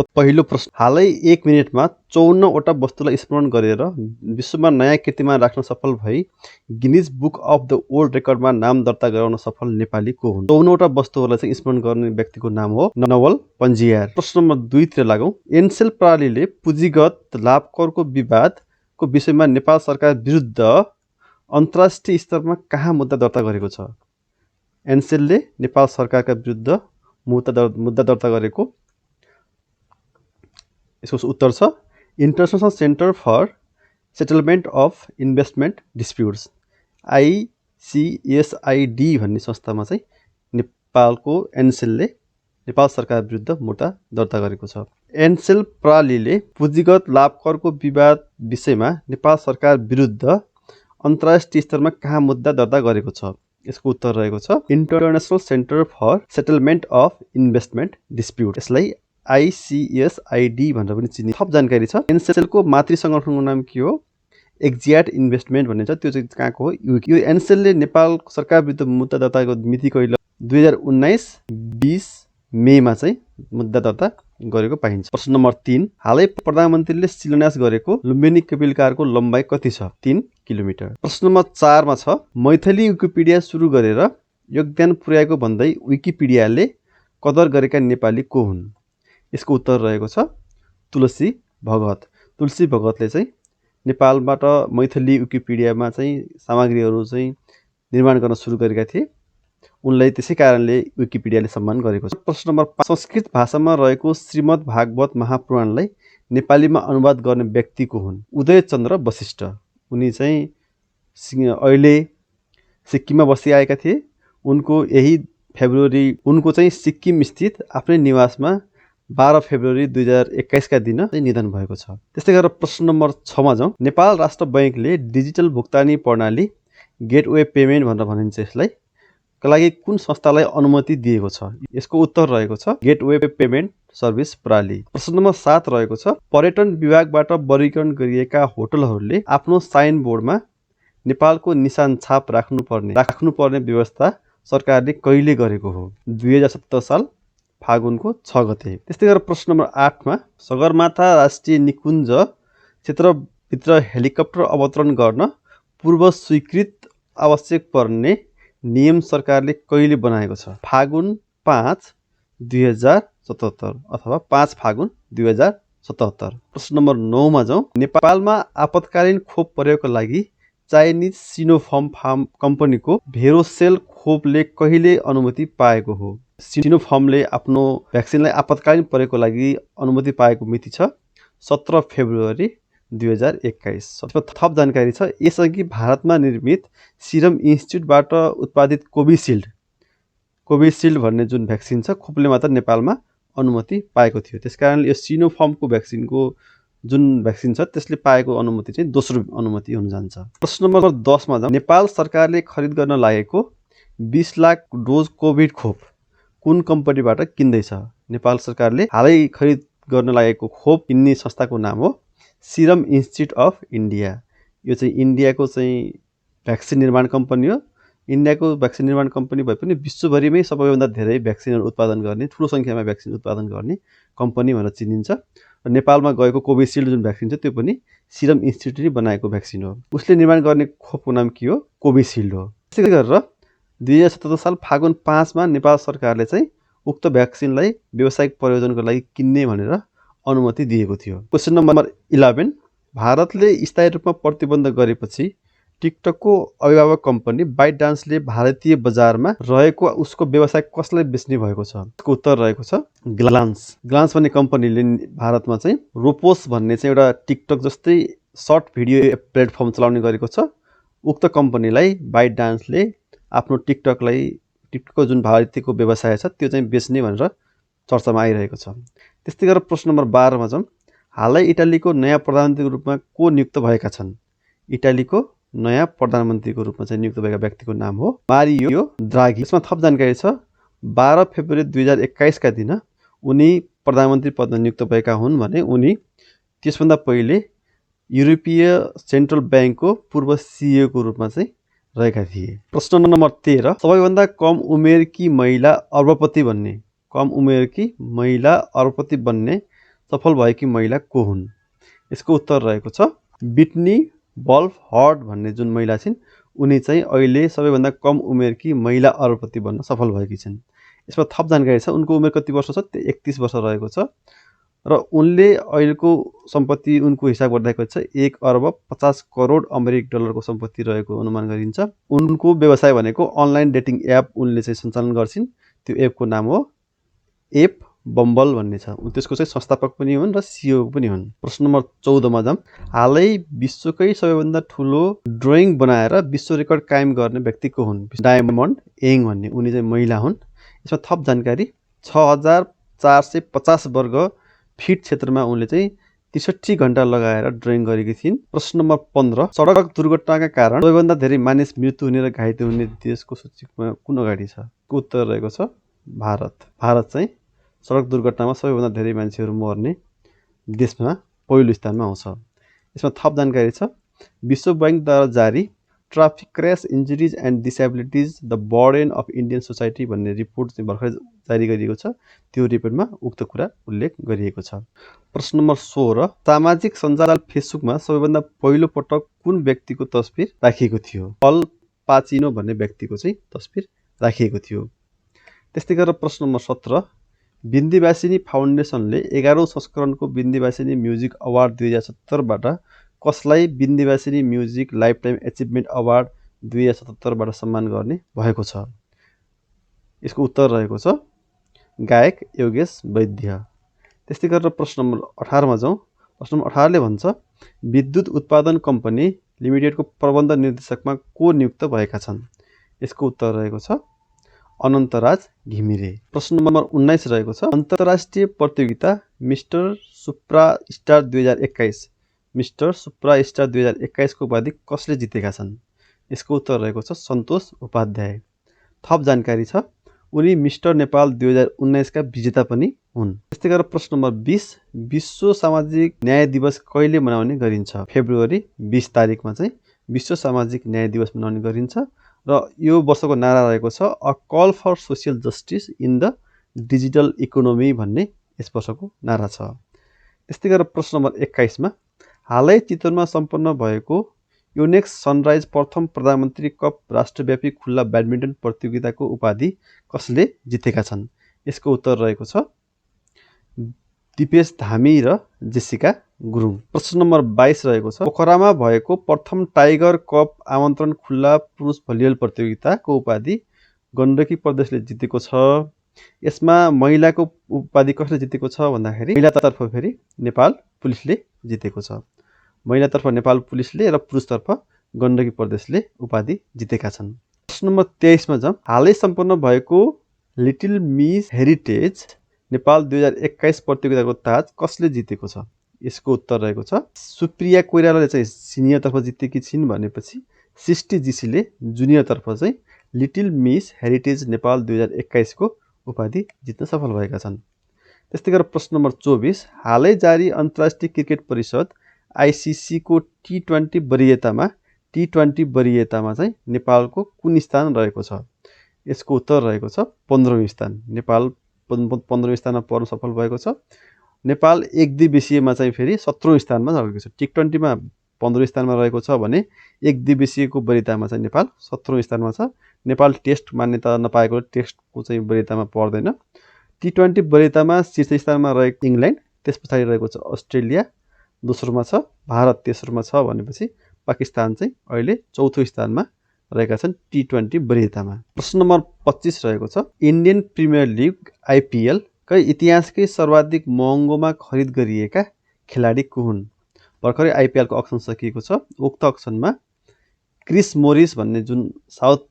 त पहिलो प्रश्न, हालै 1 मिनेटमा 54 वटा वस्तुलाई स्मरण गरेर विश्वमा नयाँ कीर्तिमान राख्न सफल भई Guinness book of the world रेकर्डमा नाम दर्ता गराउन सफल नेपाली को हुन्? 54 वटा वस्तुहरूलाई चाहिँ स्मरण गर्ने व्यक्तिको नाम हो नवल पन्जियार। प्रश्न नम्बर 2 तिर लागौं। एनसेल प्रणालीले पुँजीगत लाभ करको विवादको विषयमा नेपाल सरकार विरुद्ध अन्तर्राष्ट्रिय स्तरमा कहाँ मुद्दा दर्ता गरेको छ? एनसेलले नेपाल सरकारका विरुद्ध मुद्दा दर्ता गरेको, यसको उत्तर छ international centre for settlement of investment disputes ICSID भन्ने संस्थामा चाहिँ नेपालको एनसेलले नेपाल सरकार विरुद्ध मुद्दा दर्ता गरेको छ। एनसेल प्रणालीले पुँजीगत लाभ करको विवाद विषयमा नेपाल सरकार विरुद्ध अन्तर्राष्ट्रिय स्तरमा कहाँ मुद्दा दर्ता गरेको छ? यसको उत्तर रहेको छ international centre for settlement of investment dispute, यसलाई ICSID भनेर पनि चिनिन्छ। थप जानकारी छ, एनसेलको मातृ सङ्गठनको नाम के हो? एक्जियाट इन्भेस्टमेन्ट भन्ने छ, त्यो चाहिँ कहाँको हो? यो एनसेलले नेपाल सरकार विरुद्ध मुद्दा दर्ताको मिति कहिले? 2019-20 मेमा चाहिँ मुद्दा दर्ता गरेको पाइन्छ। प्रश्न नम्बर 3, हालै प्रधानमन्त्रीले शिलान्यास गरेको लुम्बिनी केबल कारको लम्बाइ कति छ? 3 किलोमिटर। प्रश्न नम्बर 4 मा छ, मैथिली विकिपीडिया सुरु गरेर योगदान पुर्याएको भन्दै विकिपीडियाले कदर गरेका नेपाली को हुन्? यसको उत्तर रहेको छ तुलसी भगत। तुलसी भगतले चाहिँ नेपालबाट मैथिली विकिपीडियामा चाहिँ सामग्रीहरू चाहिँ निर्माण गर्न सुरु गरेका थिए। उनलाई त्यसै कारणले विकिपीडियाले सम्मान गरेको छ। प्रश्न नम्बर 5, संस्कृत भाषामा रहेको श्रीमद् भागवत महापुराणलाई नेपालीमा अनुवाद गर्ने व्यक्ति को हुन्? उदयचन्द्र वशिष्ठ। उनी चाहिँ अहिले सिक्किममा बसिआएका थिए। उनको यही फेब्रुअरी, उनको चाहिँ सिक्किम स्थित आफ्नै निवासमा 12 फेब्रुअरी 2021 का दिन निधन भएको छ। त्यस्तै गरेर प्रश्न नम्बर 6 मा जाउँ। नेपाल राष्ट्र बैंकले डिजिटल भुक्तानी प्रणाली गेटवे पेमेन्ट भनेर भनिन्छ यसलाई का लागि कुन संस्थालाई अनुमति दिएको छ? यसको उत्तर रहेको छ गेटवे पेमेन्ट सर्भिस प्रणाली। प्रश्न नम्बर 7 रहेको छ, पर्यटन विभागबाट वर्गीकरण गरिएका होटलहरूले आफ्नो साइन बोर्डमा नेपालको निशान छाप राख्नुपर्ने व्यवस्था सरकारले कहिले गरेको हो? 2017 साल फागुनको 6 गते। त्यस्तै गरेर प्रश्न नम्बर 8 मा, सगरमाथा राष्ट्रिय निकुञ्ज क्षेत्रभित्र हेलिकप्टर अवतरण गर्न पूर्व स्वीकृत आवश्यक पर्ने नियम सरकारले कहिले बनाएको छ? फागुन 5, 2077 अथवा 5 फागुन 2077। प्रश्न नम्बर 9 मा जाउँ। नेपालमा आपतकालीन खोप प्रयोगका लागि चाइनिज सिनोफार्म कम्पनीको भेरोसेल खोपले कहिले अनुमति पाएको हो? सिनोफार्मले आफ्नो भ्याक्सिनलाई आपतकालीन प्रयोगको लागि अनुमति पाएको मिति छ 17 फेब्रुअरी 2021। थप जानकारी छ, यसअघि भारतमा निर्मित सिरम इन्स्टिच्युटबाट उत्पादित कोभिसिल्ड भन्ने जुन भ्याक्सिन छ खोपले मात्र नेपालमा अनुमति पाएको थियो। त्यसकारणले यो सिनोफार्मको भ्याक्सिनको जुन भ्याक्सिन छ त्यसले पाएको अनुमति चाहिँ दोस्रो अनुमति हुन जान्छ। प्रश्न नम्बर 10 मा जाउँ। नेपाल सरकारले खरिद गर्न लागेको 20 लाख डोज कोभिड खोप कुन कम्पनीबाट किन्दैछ? नेपाल सरकारले हालै खरिद गर्न लागेको खोप किन्ने संस्थाको नाम हो सिरम इन्स्टिच्युट अफ इन्डिया। यो चाहिँ इन्डियाको चाहिँ भ्याक्सिन निर्माण कम्पनी हो। इन्डियाको भ्याक्सिन निर्माण कम्पनी भए पनि विश्वभरिमै सबैभन्दा धेरै भ्याक्सिनहरू उत्पादन गर्ने, ठुलो सङ्ख्यामा भ्याक्सिन उत्पादन गर्ने कम्पनी भनेर चिनिन्छ। र नेपालमा गएको कोभिसिल्ड जुन भ्याक्सिन छ त्यो पनि सिरम इन्स्टिच्युटले बनाएको भ्याक्सिन हो। उसले निर्माण गर्ने खोपको नाम के हो? कोभिसिल्ड हो। त्यसै गरेर 2017 साल फागुन 5 मा नेपाल सरकारले चाहिँ उक्त भ्याक्सिनलाई व्यावसायिक प्रयोजनको लागि किन्ने भनेर अनुमति दिएको थियो। क्वेसन नम्बर 11, भारतले स्थायी रूपमा प्रतिबन्ध गरेपछि टिकटकको अभिभावक कम्पनी बाइटडान्सले भारतीय बजारमा रहेको उसको व्यवसाय कसलाई बेच्ने भएको छ? यसको उत्तर रहेको छ ग्लान्स भन्ने कम्पनीले भारतमा चाहिँ रोपोस भन्ने चाहिँ एउटा टिकटक जस्तै सर्ट भिडियो प्लेटफर्म चलाउने गरेको छ। उक्त कम्पनीलाई बाइटडान्सले आफ्नो टिकटकको जुन भारतीयको व्यवसाय छ त्यो चाहिँ बेच्ने भनेर चर्चामा आइरहेको छ। त्यस्तै गरेर प्रश्न नम्बर 12 मा जाउँ। हालै इटालीको नयाँ प्रधानमन्त्रीको रूपमा को नियुक्त भएका छन्? इटालीको नयाँ प्रधानमन्त्रीको रूपमा चाहिँ नियुक्त भएका व्यक्तिको नाम हो मारियो द्रागी। यसमा थप जानकारी छ, 12 फेब्रुअरी 2021 का दिन उनी प्रधानमन्त्री पदमा नियुक्त भएका हुन् भने उनी त्यसभन्दा पहिले युरोपीय सेन्ट्रल ब्याङ्कको पूर्व CEO को रूपमा चाहिँ रहेका थिए। प्रश्न नम्बर 13, सबैभन्दा कम उमेरकी महिला अरबपति बन्ने सफल भएकी महिला को हुन्? यसको उत्तर रहेको छ बिट्नी वल्फ हर्ट भन्ने जुन महिला छिन् उनी चाहिँ अहिले सबैभन्दा कम उमेरकी महिला अरबपति बन्न सफल भएकी छिन्। यसमा थप जानकारी छ उनको उमेर कति वर्ष छ 31 वर्ष रहेको छ र उनले अहिलेको सम्पत्ति उनको हिसाब गर्दाखेरि छ 1 अर्ब 50 करोड अमेरिकी डलरको सम्पत्ति रहेको अनुमान गरिन्छ। उनको व्यवसाय भनेको अनलाइन डेटिङ एप उनले चाहिँ सञ्चालन गर्छिन्। त्यो एपको नाम हो एप बम्बल भन्ने छ। त्यसको चाहिँ संस्थापक पनि हुन् र सिइओ पनि हुन्। प्रश्न नम्बर 14 मा जाम। हालै विश्वकै सबैभन्दा ठुलो ड्रइङ बनाएर विश्व रेकर्ड कायम गर्ने व्यक्ति को हुन्? डायमन्ड एङ भन्ने उनी चाहिँ महिला हुन्। यसमा थप जानकारी 6450 वर्ग फिट क्षेत्रमा उनले चाहिँ 63 घण्टा लगाएर ड्रइङ गरेकी थिइन्। प्रश्न नम्बर 15 सडक दुर्घटनाका कारण सबैभन्दा धेरै मानिस मृत्यु हुने र घाइते हुने देशको सूचीमा कुन अगाडि छ? उत्तर रहेको छ भारत। भारत चाहिँ सडक दुर्घटनामा सबैभन्दा धेरै मान्छेहरू मर्ने देशमा पहिलो स्थानमा आउँछ। यसमा थप जानकारी छ विश्व बैंकद्वारा जारी traffic crash injuries and disabilities the burden of Indian society भन्ने रिपोर्ट चाहिँ भर्खरै जारी गरिएको छ। त्यो रिपोर्टमा उक्त कुरा उल्लेख गरिएको छ। प्रश्न नम्बर 16 सामाजिक सञ्जाल फेसबुकमा सबैभन्दा पहिलो पटक कुन व्यक्तिको तस्बिर राखिएको थियो? अल पाचिनो भन्ने व्यक्तिको चाहिँ तस्बिर राखिएको थियो। त्यस्तै गरेर प्रश्न नम्बर 17 विन्ध्यवासिनी फाउन्डेसनले 11औं संस्करणको विन्ध्यवासिनी म्युजिक अवार्ड 2077 बाट कसलाई Vindhyavasini music lifetime achievement award 2077 बाट सम्मान गर्ने भएको छ? यसको उत्तर रहेको छ गायक योगेश वैद्य। त्यस्तै गरेर प्रश्न नम्बर 18 मा जाउँ। प्रश्न नम्बर 18 ले भन्छ विद्युत उत्पादन कम्पनी लिमिटेडको प्रबन्ध निर्देशकमा को नियुक्त भएका छन्? यसको उत्तर रहेको छ अनन्तराज घिमिरे। प्रश्न नम्बर 19 रहेको छ अन्तर्राष्ट्रिय प्रतियोगिता मिस्टर सुप्रा स्टार 2021 मिस्टर सुप्रा स्टार 2021 को उपाधि कसले जितेका छन्? यसको उत्तर रहेको छ सन्तोष उपाध्याय। थप जानकारी छ उनी मिस्टर नेपाल 2019 का विजेता पनि हुन्। त्यस्तै गरेर प्रश्न नम्बर 20 विश्व सामाजिक न्याय दिवस कहिले मनाउने गरिन्छ? फेब्रुअरी 20 तारिकमा चाहिँ विश्व सामाजिक न्याय दिवस मनाउने गरिन्छ र यो वर्षको नारा रहेको छ a call for social justice in the digital economy भन्ने यस वर्षको नारा छ। त्यस्तै गरेर प्रश्न नम्बर 21 मा हालै चितवनमा सम्पन्न भएको योनेक्स सनराइज प्रथम प्रधानमन्त्री कप राष्ट्रव्यापी खुल्ला ब्याडमिन्टन प्रतियोगिताको उपाधि कसले जितेका छन्? यसको उत्तर रहेको छ दिपेश धामी र जेसिका गुरुङ। प्रश्न नम्बर 22 रहेको छ पोखरामा भएको प्रथम टाइगर कप आमन्त्रण खुल्ला पुरुष भलिबल प्रतियोगिताको उपाधि गण्डकी प्रदेशले जितेको छ। यसमा महिलाको उपाधि कसले जितेको छ भन्दाखेरि महिलातर्फ फेरि नेपाल पुलिसले जितेको छ। महिलातर्फ नेपाल पुलिसले र पुरुषतर्फ गण्डकी प्रदेशले उपाधि जितेका छन्। प्रश्न नम्बर 23 मा जाउँ। हालै सम्पन्न भएको लिटिल मिस हेरिटेज नेपाल 2021 प्रतियोगिताको ताज कसले जितेको छ? यसको उत्तर रहेको छ सुप्रिया कोइरालाले चाहिँ सिनियरतर्फ जितेकी छिन् भनेपछि सृष्टि जीसीले जुनियरतर्फ चाहिँ लिटिल मिस हेरिटेज नेपाल 2021 को उपाधि जित्न सफल भएका छन्। त्यस्तै गरेर प्रश्न नम्बर 24 हालै जारी अन्तर्राष्ट्रिय क्रिकेट परिषद आइसिसी को T20 वरियतामा चाहिँ नेपालको कुन स्थान रहेको छ? यसको उत्तर रहेको छ 15औं स्थान। नेपाल 15औं स्थानमा पर्न सफल भएको छ। नेपाल एकदिवसीयमा चाहिँ फेरि 17औं स्थानमा रहेको छ। T20 मा 15औं स्थानमा रहेको छ भने एकदिवसीयको वरियतामा चाहिँ नेपाल 17औं स्थानमा छ। नेपाल टेस्ट मान्यता नपाएको टेस्टको चाहिँ वरियतामा पर्दैन। T20 वरियतामा शीर्ष स्थानमा रहेको इङ्ल्यान्ड, त्यस पछाडि रहेको छ अस्ट्रेलिया, दोस्रोमा छ भारत, तेस्रोमा छ भनेपछि पाकिस्तान चाहिँ अहिले चौथो स्थानमा रहेका छन् T20 वरियतामा। प्रश्न नम्बर 25 रहेको छ इन्डियन प्रिमियर लिग आइपिएल कै इतिहासकै सर्वाधिक महँगोमा खरिद गरिएका खेलाडी को हुन्? भर्खरै आइपिएल को अक्सन सकिएको छ। उक्त अक्सनमा क्रिस मोरिस भन्ने जुन साउथ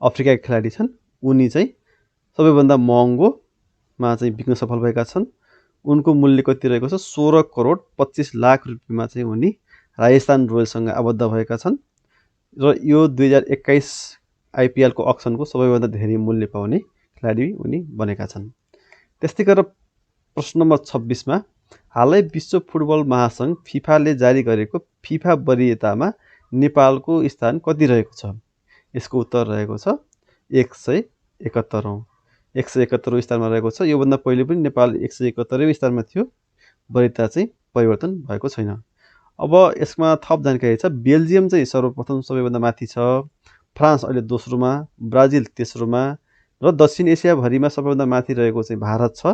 अफ्रिकाका खेलाडी छन् उनी चाहिँ सबैभन्दा महँगोमा चाहिँ बिक्न सफल भएका छन्। उनको मूल्य कति रहेको छ 16 करोड 25 लाख रुपियाँमा चाहिँ उनी राजस्थान रोयल्ससँग आबद्ध भएका छन् र यो 2021 आइपिएल को अक्सनको सबैभन्दा धेरै मूल्य पाउने खेलाडी उनी बनेका छन्। त्यस्तै गरेर प्रश्न नम्बर 26 मा हालै विश्व फुटबल महासंघ फिफाले जारी गरेको फिफा वरियतामा नेपालको स्थान कति रहेको छ? यसको उत्तर रहेको छ 171औं। 171औं स्थानमा रहेको छ। योभन्दा पहिले पनि नेपाल 171औं स्थानमा थियो। वरियता चाहिँ परिवर्तन भएको छैन। अब यसमा थप जानकारी छ। बेल्जियम चाहिँ सर्वप्रथम सबैभन्दा माथि छ, फ्रान्स अहिले दोस्रोमा, ब्राजिल तेस्रोमा र दक्षिण एसियाभरिमा सबैभन्दा माथि रहेको चाहिँ भारत छ।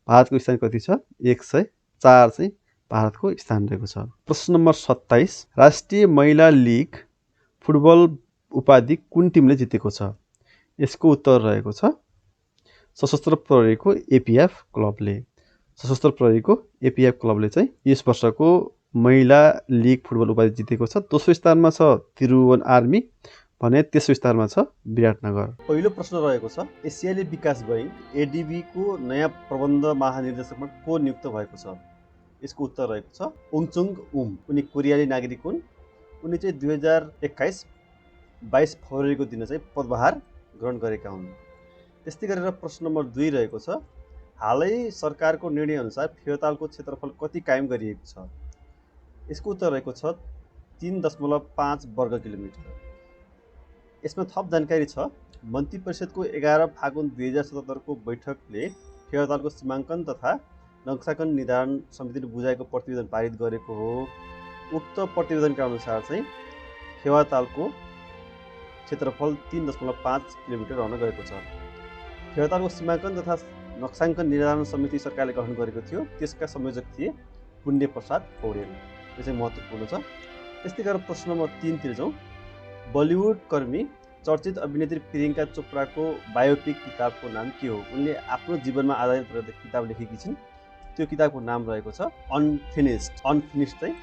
भारतको स्थान कति छ? 104 चाहिँ भारतको स्थान रहेको छ। प्रश्न नम्बर 27, राष्ट्रिय महिला लिग फुटबल उपाधि कुन टिमले जितेको छ? यसको उत्तर रहेको छ सशस्त्र प्रहरीको एपिएफ क्लबले। सशस्त्र प्रहरीको एपिएफ क्लबले चाहिँ यस वर्षको महिला लिग फुटबल उपाधि जितेको छ। दोस्रो स्थानमा छ त्रिभुवन आर्मी भने तेस्रो स्थानमा छ विराटनगर। पहिलो प्रश्न रहेको छ, एसियाली विकास बैंक एडिबी को नयाँ प्रबन्ध महानिर्देशकमा को नियुक्त भएको छ? यसको उत्तर रहेको छ ओङचुङ उम। उनी कोरियाली नागरिक हुन्। उनी चाहिँ 2021 22 फरवरीको दिन चाहिँ पदभार ग्रहण गरेका हुन्। त्यस्तै गरेर प्रश्न नम्बर 2 रहेको छ, हालै सरकारको निर्णय अनुसार फेवातालको क्षेत्रफल कति कायम गरिएको छ? यसको उत्तर रहेको छ 3.5 वर्ग किलोमिटर। यसमा थप जानकारी छ, मन्त्री परिषदको 11 फागुन 2077 को बैठकले फेवातालको सीमाङ्कन तथा नक्साकन निर्धारण समितिले बुझाएको प्रतिवेदन पारित गरेको हो। उक्त प्रतिवेदनका अनुसार चाहिँ फेवातालको क्षेत्रफल 3.5 किलोमिटर रहन गएको छ। फेवातालको सीमाङ्कन तथा नक्साङ्कन निर्धारण समिति सरकारले गठन गरेको थियो। त्यसका संयोजक थिए पुण्य प्रसाद पौडेल। यो चाहिँ महत्त्वपूर्ण छ। त्यस्तै गरेर प्रश्न नम्बर 3 तिर जाउँ। बलिउड कर्मी चर्चित अभिनेत्री प्रियङ्का चोपडाको बायोपिक किताबको नाम के हो? उनले आफ्नो जीवनमा आधारित रहेर किताब लेखेकी छिन्। त्यो किताबको नाम रहेको छ अनफिनिस्ड। चाहिँ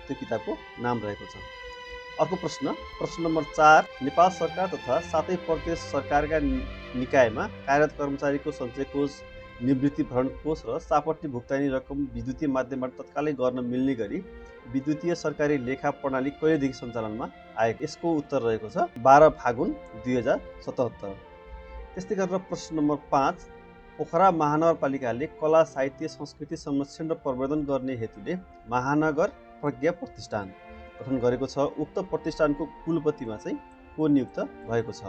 त्यो किताबको नाम रहेको छ। अर्को प्रश्न नम्बर 4, नेपाल सरकार तथा 7 प्रदेश सरकारका निकायमा कार्यरत कर्मचारीको सञ्चय कोष, निवृत्ति भरण कोष र सापट्टी भुक्तानी रकम विद्युतीय माध्यमबाट तत्कालै गर्न मिल्ने गरी विद्युतीय सरकारी लेखा प्रणाली कहिलेदेखि सञ्चालनमा आएको? यसको उत्तर रहेको छ 12 फागुन 2077। त्यस्तै गरेर प्रश्न नम्बर 5, पोखरा महानगरपालिकाले कला साहित्य संस्कृति संरक्षण र प्रवर्धन गर्ने हेतुले महानगर प्रज्ञा प्रतिष्ठान गठन गरेको छ। उक्त प्रतिष्ठानको कुलपतिमा चाहिँ को नियुक्त भएको छ?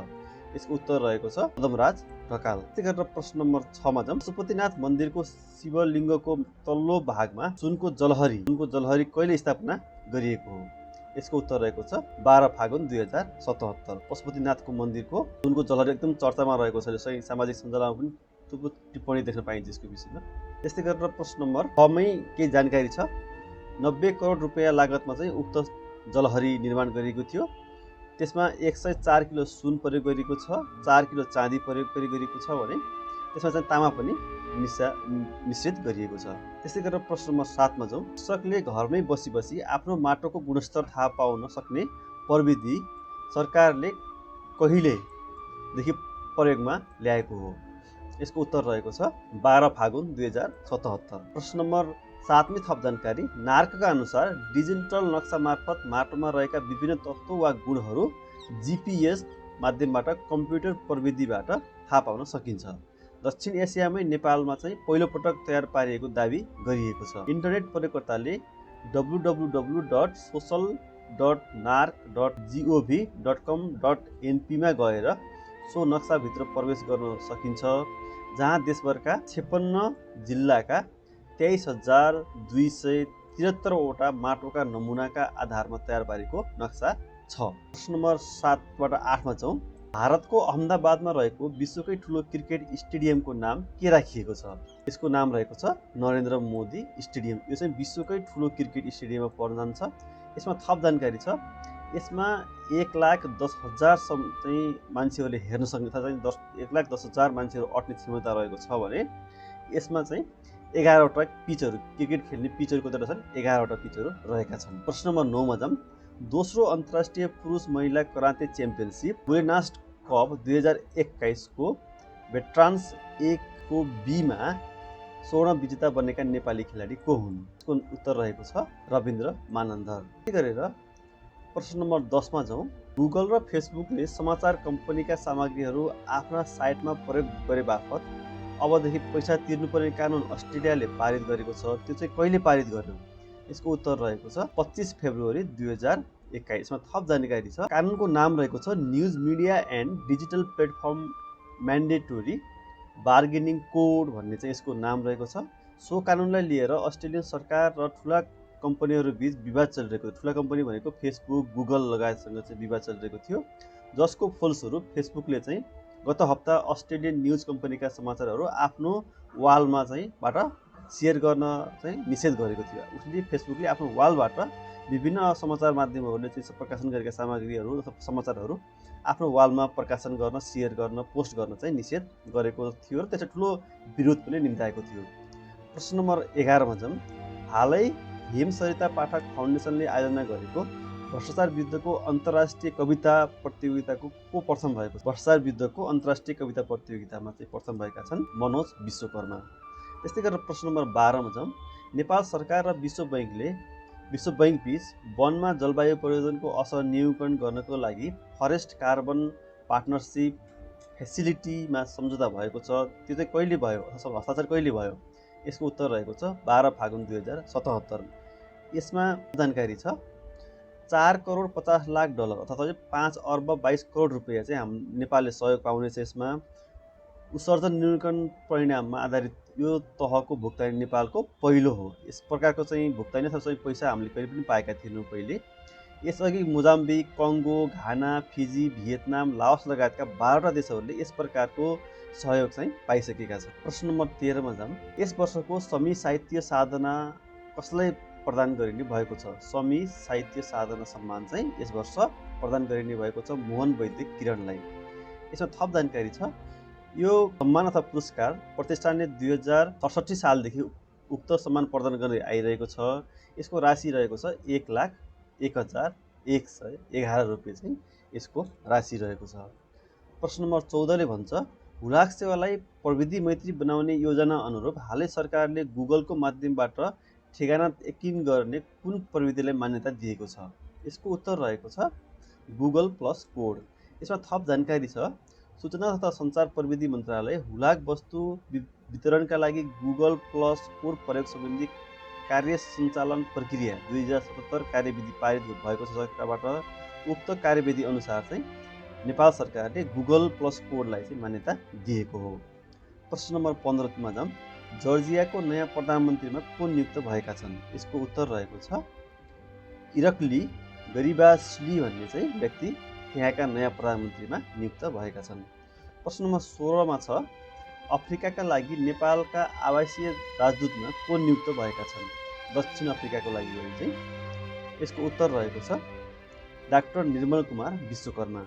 यसको उत्तर रहेको छ पदमराज ढकाल। त्यस्तै गरेर प्रश्न नम्बर 6 मा जाउँ। पशुपतिनाथ मन्दिरको शिवलिङ्गको तल्लो भागमा सुनको जलहरी कहिले स्थापना गरिएको हो? यसको उत्तर रहेको छ 12 फागुन 2077। पशुपतिनाथको मन्दिरको सुनको जलहरी एकदम चर्चामा रहेको छ। जसै सामाजिक सञ्जालमा पनि त्यो टिप्पणी देख्न पाइन्छ यसको विषयमा। त्यस्तै गरेर प्रश्न नम्बर 6 मै केही जानकारी छ। 90 करोड रुपियाँ लागतमा चाहिँ उक्त जलहरी निर्माण गरिएको थियो। त्यसमा 104 किलो सुन प्रयोग गरिएको छ, 4 किलो चाँदी प्रयोग गरिएको छ भने त्यसमा चाहिँ तामा पनि मिश्रित गरिएको छ। त्यस्तै गरेर प्रश्न नम्बर 7 मा जाउँ। कृषकले घरमै बसी आफ्नो माटोको गुणस्तर थाहा पाउन सक्ने प्रविधि सरकारले कहिलेदेखि प्रयोगमा ल्याएको हो? यसको उत्तर रहेको छ 12 फागुन 2077। प्रश्न नम्बर 7 मै थप जानकारी। नार्कका अनुसार डिजिटल नक्सा मार्फत माटोमा रहेका विभिन्न तत्त्व वा गुणहरू GPS माध्यमबाट कम्प्युटर प्रविधिबाट थाहा पाउन सकिन्छ। दक्षिण एसियामै नेपालमा चाहिँ पहिलो पटक तयार पारिएको दाबी गरिएको छ। इन्टरनेट प्रयोगकर्ताले www.social.narc.gov.com.np मा गएर सो नक्साभित्र प्रवेश गर्न सकिन्छ, जहाँ देशभरका 56 जिल्लाका 23,273 वटा माटोका नमुनाका आधारमा तयार पारेको नक्सा छ। प्रश्न नम्बर 7 बाट 8 मा जाउँ। भारतको अहमदाबादमा रहेको विश्वकै ठुलो क्रिकेट स्टेडियमको नाम के राखिएको छ? यसको नाम रहेको छ नरेन्द्र मोदी स्टेडियम। यो चाहिँ विश्वकै ठुलो क्रिकेट स्टेडियममा पर्न जान्छ। यसमा थप जानकारी छ। यसमा 1,10,000 चाहिँ मान्छेहरूले हेर्न सक्ने, अथवा चाहिँ 1,10,000 मान्छेहरू अट्ने क्षमता रहेको छ भने यसमा चाहिँ 11 वटा पिचहरू, क्रिकेट खेल्ने पिचहरू कतिवटा छन्? 11 वटा पिचहरू रहेका छन्। प्रश्न नम्बर 9 मा जाउँ। दोस्रो अन्तर्राष्ट्रिय पुरुष महिला कराते च्याम्पियनसिप बुलेनास्ट कप 2021 को भेट्रान्स 1 को B मा स्वर्ण विजेता बनेका नेपाली खेलाडी को हुन्? यसको उत्तर रहेको छ रविन्द्र मानन्धर। त्यही गरेर प्रश्न नम्बर 10 मा जाउँ। गुगल र फेसबुकले समाचार कम्पनीका सामग्रीहरू आफ्ना साइटमा प्रयोग गरे बापत अबदेखि पैसा तिर्नुपर्ने कानुन अस्ट्रेलियाले पारित गरेको छ। त्यो चाहिँ कहिले पारित गर्यो? यसको उत्तर रहेको छ 25 फेब्रुअरी 2021 मा। थप जानकारी छ। कानुनको नाम रहेको छ news media and digital platform mandatory bargaining code भन्ने चाहिँ यसको नाम रहेको छ। सो कानुनलाई लिएर अस्ट्रेलियन सरकार र ठुला कम्पनीहरू बीच विवाद चलिरहेको थियो। ठुला कम्पनी भनेको फेसबुक, गुगल लगायतसँग चाहिँ विवाद चलिरहेको थियो, जसको फलस्वरूप फेसबुकले चाहिँ गत हप्ता अस्ट्रेलियन न्युज कम्पनीका समाचारहरू आफ्नो वालमा चाहिँ बाट सेयर गर्न चाहिँ निषेध गरेको थियो। उसले फेसबुकले आफ्नो वालबाट विभिन्न समाचार माध्यमहरूले चाहिँ प्रकाशन गरेका सामग्रीहरू अथवा समाचारहरू आफ्नो वालमा प्रकाशन गर्न, सेयर गर्न, पोस्ट गर्न चाहिँ निषेध गरेको थियो र त्यसले ठुलो विरोध पनि निम्ताएको थियो। प्रश्न नम्बर 11 मा जाउँ। हालै हेम सरिता पाठक फाउन्डेसनले आयोजना गरेको भ्रष्टाचार विरुद्धको अन्तर्राष्ट्रिय कविता प्रतियोगिताको को प्रथम भएको छ? भ्रष्टाचार विरुद्धको अन्तर्राष्ट्रिय कविता प्रतियोगितामा चाहिँ प्रथम भएका छन् मनोज विश्वकर्मा। त्यस्तै गरेर प्रश्न नम्बर 12 मा जाउँ। नेपाल सरकार र विश्व बैंक बीच वनमा जलवायु परिवर्तनको असर न्यूनीकरण गर्नको लागि फरेस्ट कार्बन पार्टनरसिप फेसिलिटीमा सम्झौता भएको छ। त्यो चाहिँ कहिले भयो अथवा हस्ताक्षर कहिले भयो? यसको उत्तर रहेको छ 12 फागुन 2077। यसमा जानकारी छ 4 करोड 50 लाख डलर अथवा 5 अर्ब 22 करोड रुपियाँ चाहिँ नेपालले सहयोग पाउनेछ। यसमा उत्सर्जन न्यूनीकरण परिणाममा आधारित यो तहको भुक्तानी नेपालको पहिलो हो। यस प्रकारको चाहिँ भुक्तानी अथवा चाहिँ पैसा हामीले कहिले पनि पाएका थिएनौँ पहिले। यसअघि Mozambique, कङ्गो, Ghana, fizzy, Vietnam, Laos लगायतका 12वटा देशहरूले यस प्रकारको सहयोग चाहिँ पाइसकेका छन्। प्रश्न नम्बर 13 मा जाउँ। यस वर्षको समी साहित्य साधना कसलाई प्रदान गरिने भएको छ? समी साहित्य साधना सम्मान चाहिँ यस वर्ष प्रदान गरिने भएको छ मोहन वैद्य किरणलाई। यसमा थप जानकारी छ। यो सम्मान अथवा पुरस्कार प्रतिष्ठानले 2067 सालदेखि उक्त सम्मान प्रदान गर्दै आइरहेको छ। यसको राशि रहेको छ 1,01,111 रुपियाँ चाहिँ यसको राशि रहेको छ। प्रश्न नम्बर 14 ले भन्छ हुलाक सेवालाई प्रविधि मैत्री बनाउने योजना अनुरूप हालै सरकारले गुगलको माध्यमबाट ठेगाना यकिन गर्ने कुन प्रविधिलाई मान्यता दिएको छ? यसको उत्तर रहेको छ गुगल प्लस कोड। यसमा थप जानकारी छ। सूचना तथा सञ्चार प्रविधि मन्त्रालय हुलाक वस्तु वितरणका लागि गुगल प्लस कोड प्रयोग सम्बन्धी कार्य सञ्चालन प्रक्रिया 2077 कार्यविधि पारित भएको छ सरकारबाट। उक्त कार्यविधि अनुसार चाहिँ नेपाल सरकारले गुगल प्लस कोडलाई चाहिँ मान्यता दिएको हो। प्रश्न नम्बर 15 मा जाउँ। जर्जियाको नयाँ प्रधानमन्त्रीमा को नियुक्त भएका छन्? यसको उत्तर रहेको छ इरकली गरिबास्ली भन्ने चाहिँ व्यक्ति त्यहाँका नयाँ प्रधानमन्त्रीमा नियुक्त भएका छन्। प्रश्न नम्बर 16 मा छ अफ्रिकाका लागि नेपालका आवासीय राजदूतमा को नियुक्त भएका छन्? दक्षिण अफ्रिकाको लागि हो चाहिँ। यसको उत्तर रहेको छ डाक्टर निर्मल कुमार विश्वकर्मा।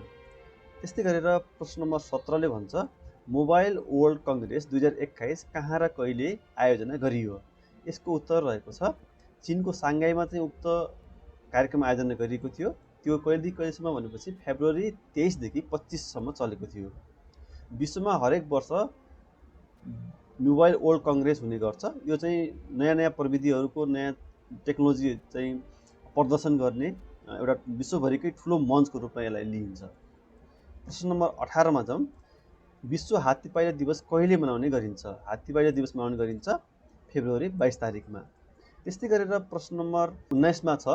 त्यस्तै गरेर प्रश्न नम्बर 17 ले भन्छ मोबाइल वर्ल्ड कङ्ग्रेस 2021 कहाँ र कहिले आयोजना गरियो? यसको उत्तर रहेको छ चीनको साङ्घाईमा चाहिँ उक्त कार्यक्रम आयोजना गरिएको थियो। त्यो कहिलेसम्म भनेपछि फेब्रुअरी 23 देखि 25 सम्म चलेको थियो। विश्वमा हरेक वर्ष मोबाइल वर्ल्ड कङ्ग्रेस हुने गर्छ। यो चाहिँ नयाँ प्रविधिहरूको नयाँ टेक्नोलोजी चाहिँ प्रदर्शन गर्ने एउटा विश्वभरिकै ठुलो मञ्चको रूपमा यसलाई लिइन्छ। प्रश्न नम्बर 18 मा जाउँ। विश्व हात्तीपाइला दिवस कहिले मनाउने गरिन्छ? हात्तीपाइला दिवस मनाउने गरिन्छ फेब्रुअरी 22 तारिकमा। त्यस्तै गरेर प्रश्न नम्बर 19 मा छ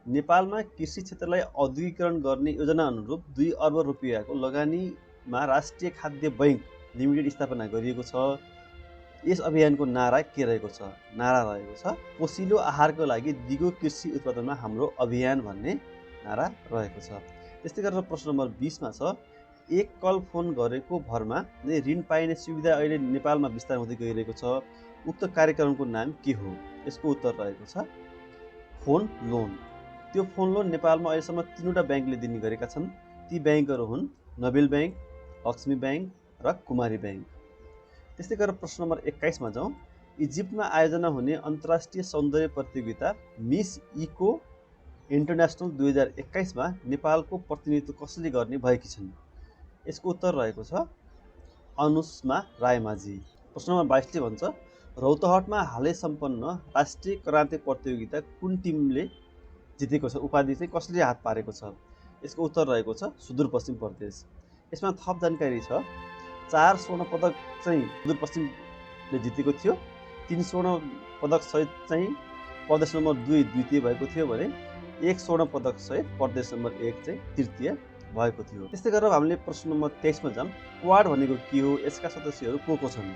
नेपालमा कृषि क्षेत्रलाई औद्योगिकरण गर्ने योजना अनुरूप 2 अर्ब रुपियाँको लगानीमा राष्ट्रिय खाद्य बैंक लिमिटेड स्थापना गरिएको छ। यस अभियानको नारा के रहेको छ? नारा रहेको छ पोषिलो आहारको लागि दिगो कृषि उत्पादनमा हाम्रो अभियान भन्ने नारा रहेको छ। त्यस्तै गरेर प्रश्न नम्बर 20 मा छ एक कल फोन गरेको भरमा नै ऋण पाइने सुविधा अहिले नेपालमा विस्तार हुँदै गइरहेको छ। उक्त कार्यक्रमको नाम के हो? यसको उत्तर रहेको छ फोन लोन। त्यो फोन लोन नेपालमा अहिलेसम्म 3वटा ब्याङ्कले दिने गरेका छन्। ती ब्याङ्कहरू हुन् नबिल ब्याङ्क, लक्ष्मी ब्याङ्क र कुमारी ब्याङ्क। त्यस्तै गरेर प्रश्न नम्बर 21 मा जाउँ। इजिप्टमा आयोजना हुने अन्तर्राष्ट्रिय सौन्दर्य प्रतियोगिता मिस इको इन्टरनेसनल 2021 मा नेपालको प्रतिनिधित्व कसले गर्ने भएकी छन्? यसको उत्तर रहेको छ अनुष्मा रायमाझी। प्रश्न नम्बर 22 ले भन्छ रौतहटमा हालै सम्पन्न राष्ट्रिय कराते प्रतियोगिता कुन टिमले जितेको छ? उपाधि चाहिँ कसले हात पारेको छ? यसको उत्तर रहेको छ सुदूरपश्चिम प्रदेश। यसमा थप जानकारी छ 4 स्वर्ण पदक चाहिँ सुदूरपश्चिमले जितेको थियो। 3 स्वर्ण पदक सहित चाहिँ प्रदेश नम्बर 2 द्वितीय भएको थियो भने 1 स्वर्ण पदक सहित प्रदेश नम्बर 1 चाहिँ तृतीय भएको थियो। त्यस्तै गरेर हामीले प्रश्न नम्बर 23 मा जाम। क्वाड भनेको के हो? यसका सदस्यहरू को छन्?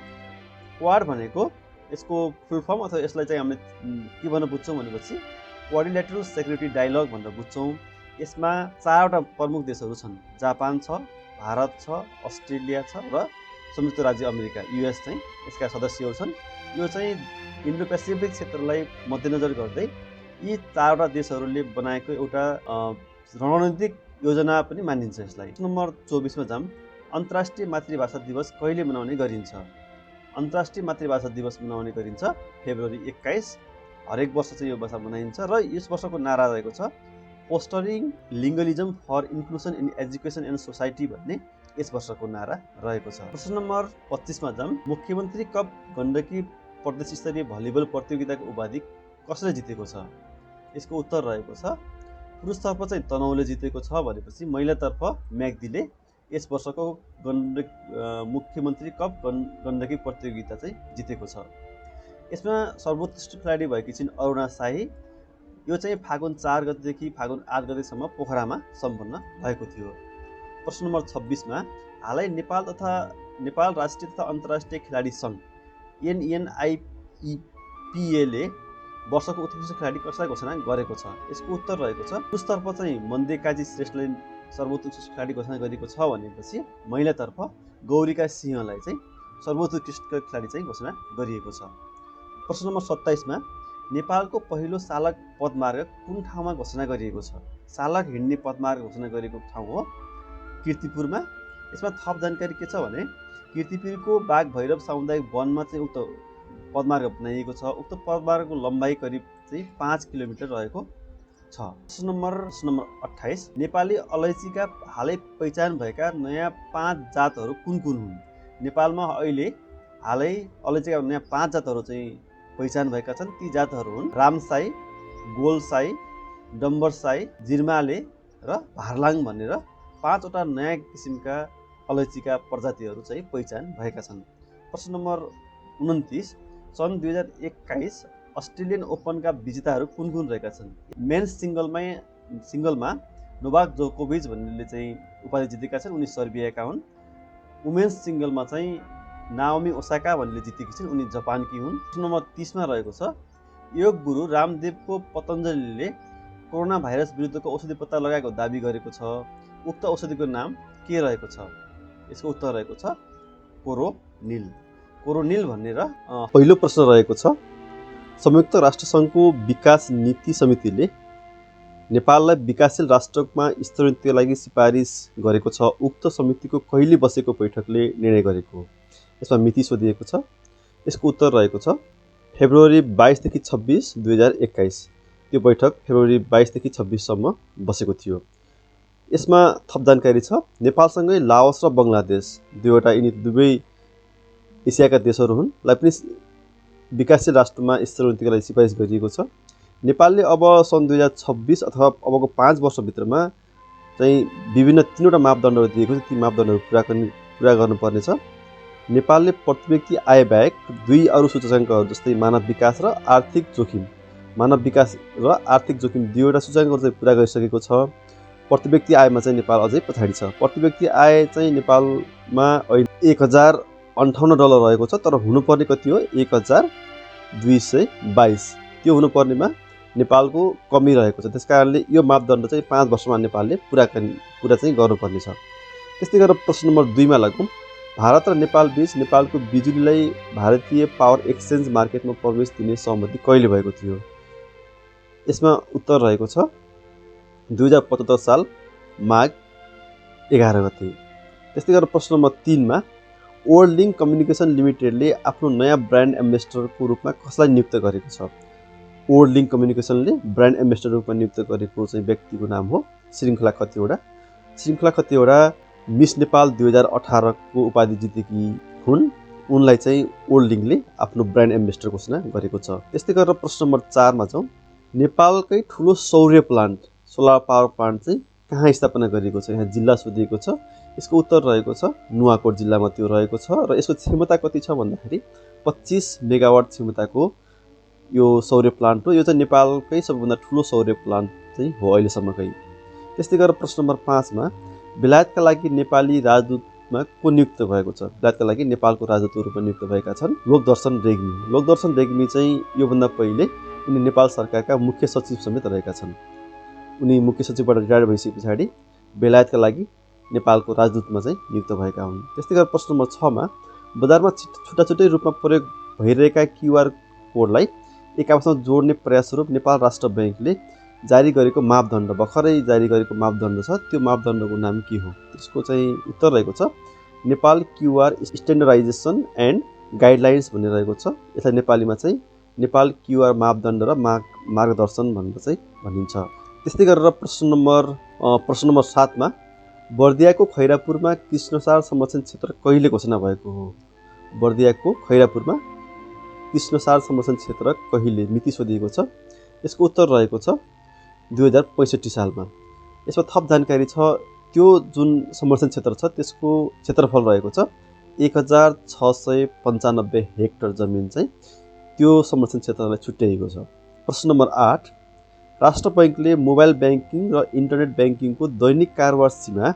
क्वाड भनेको यसको फुल फर्म अथवा यसलाई चाहिँ हामीले के भनेर बुझ्छौँ भनेपछि क्वाड्रिलेटरल सेक्युरिटी डायलग भनेर बुझ्छौँ। यसमा 4वटा प्रमुख देशहरू छन्। जापान छ, भारत छ, अस्ट्रेलिया छ र संयुक्त राज्य अमेरिका युएस चाहिँ यसका सदस्यहरू छन्। यो चाहिँ इन्डो पेसिफिक क्षेत्रलाई मध्यनजर गर्दै यी 4वटा देशहरूले बनाएको एउटा रणनीतिक योजना पनि मानिन्छ यसलाई। नम्बर 24 मा जाम। अन्तर्राष्ट्रिय मातृभाषा दिवस कहिले मनाउने गरिन्छ? अन्तर्राष्ट्रिय मातृभाषा दिवस मनाउने गरिन्छ फेब्रुअरी 21। हरेक वर्ष चाहिँ यो भाषा मनाइन्छ र यस वर्षको नारा रहेको छ fostering lingualism for inclusion in education and society भन्ने यस वर्षको नारा रहेको छ। प्रश्न नम्बर 25 मा जाम। मुख्यमन्त्री कप गण्डकी प्रदेश स्तरीय भलिबल प्रतियोगिताको उपाधि कसले जितेको छ? यसको उत्तर रहेको छ पुरुषतर्फ चाहिँ तनहुले जितेको छ भनेपछि महिलातर्फ म्याग्दीले यस वर्षको मुख्यमन्त्री कप गण्डकी प्रतियोगिता चाहिँ जितेको छ। यसमा सर्वोत्कृष्ट खेलाडी भएकी छिन् अरुणा शाही। यो चाहिँ फागुन 4 गतेदेखि फागुन 8 गतेसम्म पोखरामा सम्पन्न भएको थियो। प्रश्न नम्बर 26 मा हालै नेपाल राष्ट्रिय तथा अन्तर्राष्ट्रिय खेलाडी सङ्घ NNIPA ले वर्षको उत्कृष्ट खेलाडी कसलाई घोषणा गरेको छ? यसको उत्तर रहेको छ पुरुषतर्फ चाहिँ मन्दे काजी श्रेष्ठले सर्वोत्कृष्ट खेलाडी घोषणा गरेको छ भनेपछि महिलातर्फ गौरिका सिंहलाई चाहिँ सर्वोत्कृष्ट खेलाडी चाहिँ घोषणा गरिएको छ। प्रश्न नम्बर 27 मा नेपालको पहिलो चालक पदमार्ग कुन ठाउँमा घोषणा गरिएको छ? चालक हिँड्ने पदमार्ग घोषणा गरेको ठाउँ हो कीर्तिपुरमा। यसमा थप जानकारी के छ भने कीर्तिपुरको बाघ भैरव सामुदायिक वनमा चाहिँ उक्त पदमार्ग बनाइएको छ। उक्त पदमार्गको लम्बाइ करिब चाहिँ 5 किलोमिटर रहेको छ। प्रश्न नम्बर 28 नेपाली अलैँचीका हालै पहिचान भएका नयाँ 5 जातहरू कुन कुन हुन्? नेपालमा अहिले हालै अलैँचीका नयाँ 5 जातहरू चाहिँ पहिचान भएका छन्। ती जातहरू हुन् रामसाई, गोलसाई, डम्बरसाई, जिर्माले र भारलाङ भनेर 5वटा नयाँ किसिमका अलैँचीका प्रजातिहरू चाहिँ पहिचान भएका छन्। प्रश्न नम्बर 29 सन् 2021 अस्ट्रेलियन ओपनका विजेताहरू कुन कुन रहेका छन्? मेन्स सिङ्गलमा नोभाक जोकोभिच भन्नेले चाहिँ उपाधि जितेका छन्, उनी सर्बियाका हुन्। वुमेन्स सिङ्गलमा चाहिँ नाओमी ओसाका भन्नेले जितेकी छिन्, उनी जापानकी हुन्। प्रश्न नम्बर 30 मा रहेको छ योग गुरु रामदेवको पतञ्जलिले कोरोना भाइरस विरुद्धको औषधि पत्ता लगाएको दाबी गरेको छ। उक्त औषधिको नाम के रहेको छ? यसको उत्तर रहेको छ कोरोनिल भनेर। पहिलो प्रश्न रहेको छ संयुक्त राष्ट्रसङ्घको विकास नीति समितिले नेपाललाई विकासशील राष्ट्रमा स्तरोन्नतिका लागि सिफारिस गरेको छ। उक्त समितिको कहिले बसेको बैठकले निर्णय गरेको? यसमा मिति सोधिएको छ। यसको उत्तर रहेको छ फेब्रुअरी 22 देखि 26 2021। त्यो बैठक फेब्रुअरी 22 देखि 26 सम्म बसेको थियो। यसमा थप जानकारी छ नेपालसँगै लाओस र बङ्गलादेश दुईवटा यिनी दुवै एसियाका देशहरू हुन् लाई पनि विकासशील राष्ट्रमा स्तरोन्नतिका लागि सिफारिस गरिएको छ। नेपालले अब सन् 2026 अथवा अबको 5 वर्षभित्रमा चाहिँ विभिन्न 3वटा मापदण्डहरू दिएको छ। ती मापदण्डहरू पुरा गर्नुपर्नेछ। नेपालले प्रति व्यक्ति आय बाहेक 2 अरू सूचकाङ्कहरू जस्तै मानव विकास र आर्थिक जोखिम दुईवटा सूचकाङ्कहरू चाहिँ पुरा गरिसकेको छ। प्रति व्यक्ति आयमा चाहिँ नेपाल अझै पछाडि छ। प्रति व्यक्ति आय चाहिँ नेपालमा अहिले $1058 रहेको छ, तर हुनुपर्ने कति हो? 1222। त्यो हुनुपर्नेमा नेपालको कमी रहेको छ। त्यसकारणले यो मापदण्ड चाहिँ 5 वर्षमा नेपालले पुरा चाहिँ गर्नुपर्ने छ। त्यस्तै गरेर प्रश्न नम्बर 2 मा लागौँ। भारत र नेपाल बीच नेपालको बिजुलीलाई भारतीय पावर एक्सचेन्ज मार्केटमा प्रवेश दिने सहमति कहिले भएको थियो? यसमा उत्तर रहेको छ 2075 साल माघ 11 गते। त्यस्तै गरेर प्रश्न नम्बर 3 मा वर्ल्ड लिङ्क कम्युनिकेसन लिमिटेडले आफ्नो नयाँ ब्रान्ड एम्बेसडरको रूपमा कसलाई नियुक्त गरेको छ? वर्ल्ड लिङ्क कम्युनिकेसनले ब्रान्ड एम्बेसडर रूपमा नियुक्त गरेको चाहिँ व्यक्तिको नाम हो श्रृङ्खला खतिवडा मिस नेपाल 2018 को उपाधि जितेकी हुन्। उनलाई चाहिँ वर्ल्ड लिङ्कले आफ्नो ब्रान्ड एम्बेसडर घोषणा गरेको छ। त्यस्तै गरेर प्रश्न नम्बर 4 मा जाउँ। नेपालकै ठुलो सौर्य प्लान्ट सोलर पावर प्लान्ट चाहिँ कहाँ स्थापना गरिएको छ? यहाँ जिल्ला सोधिएको छ। यसको उत्तर रहेको छ नुवाकोट जिल्लामा त्यो रहेको छ र यसको क्षमता कति छ भन्दाखेरि 25 मेगावाट क्षमताको यो सौर्य प्लान्ट हो। यो चाहिँ नेपालकै सबैभन्दा ठुलो सौर्य प्लान्ट चाहिँ हो अहिलेसम्मकै। त्यस्तै गरेर प्रश्न नम्बर 5 मा बेलायतका लागि नेपाली राजदूत राजदूतमा को नियुक्त भएको छ? बेलायतका लागि नेपालको राजदूतको रूपमा नियुक्त भएका छन् लोकदर्शन रेग्मी। लोकदर्शन रेग्मी चाहिँ योभन्दा पहिले उनी नेपाल सरकारका मुख्य सचिव समेत रहेका छन्। उनी मुख्य सचिवबाट रिटायर्ड भइसके पछाडि बेलायतका लागि नेपालको राजदूतमा चाहिँ नियुक्त भएका हुन्। त्यस्तै गरेर प्रश्न नम्बर 6 मा बजारमा छुट्टा-छुट्टै रूपमा प्रयोग भइरहेका क्युआर कोडलाई एक आपसमा जोड्ने प्रयासस्वरूप नेपाल राष्ट्र बैंकले जारी गरेको मापदण्ड, भर्खरै जारी गरेको मापदण्ड छ, त्यो मापदण्डको नाम के हो? त्यसको चाहिँ उत्तर रहेको छ Nepal QR standardisation and guidelines भन्ने रहेको छ। यसलाई नेपालीमा चाहिँ नेपाल क्युआर मापदण्ड र मार्गदर्शन भनेर चाहिँ भनिन्छ। त्यस्तै गरेर प्रश्न नम्बर 7 मा बर्दियाको खैरापुरमा कृष्णसार संरक्षण क्षेत्र कहिले घोषणा भएको हो? बर्दियाको खैरापुरमा कृष्णसार संरक्षण क्षेत्र कहिले मिति सोधिएको छ। यसको उत्तर रहेको छ 2065 सालमा। यसमा थप जानकारी छ त्यो जुन संरक्षण क्षेत्र छ त्यसको क्षेत्रफल रहेको छ 1695 हेक्टर जमिन चाहिँ त्यो संरक्षण क्षेत्रलाई छुट्याइएको छ। प्रश्न नम्बर 8 राष्ट्र बैंकले मोबाइल ब्याङ्किङ र इन्टरनेट ब्याङ्किङको दैनिक कारोबार सीमा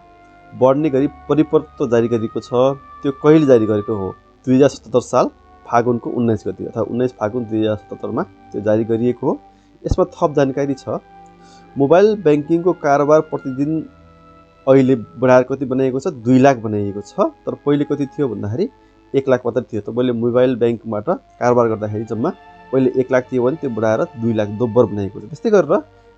बढ्ने गरी परिपत्र जारी गरेको छ। त्यो कहिले जारी गरेको हो? 2077 साल फागुनको 19 गते अथवा 19 फागुन 2077 मा त्यो जारी गरिएको हो। यसमा थप जानकारी छ मोबाइल ब्याङ्किङको कारोबार प्रतिदिन अहिले बढाएर कति बनाइएको छ? 2 लाख बनाइएको छ। तर पहिले कति थियो भन्दाखेरि 1 लाख मात्र थियो। तपाईँले मोबाइल ब्याङ्कबाट कारोबार गर्दाखेरि जम्मा पहिले 1 लाख थियो भने त्यो बढाएर 2 लाख दोब्बर बनाइएको छ। त्यस्तै गरेर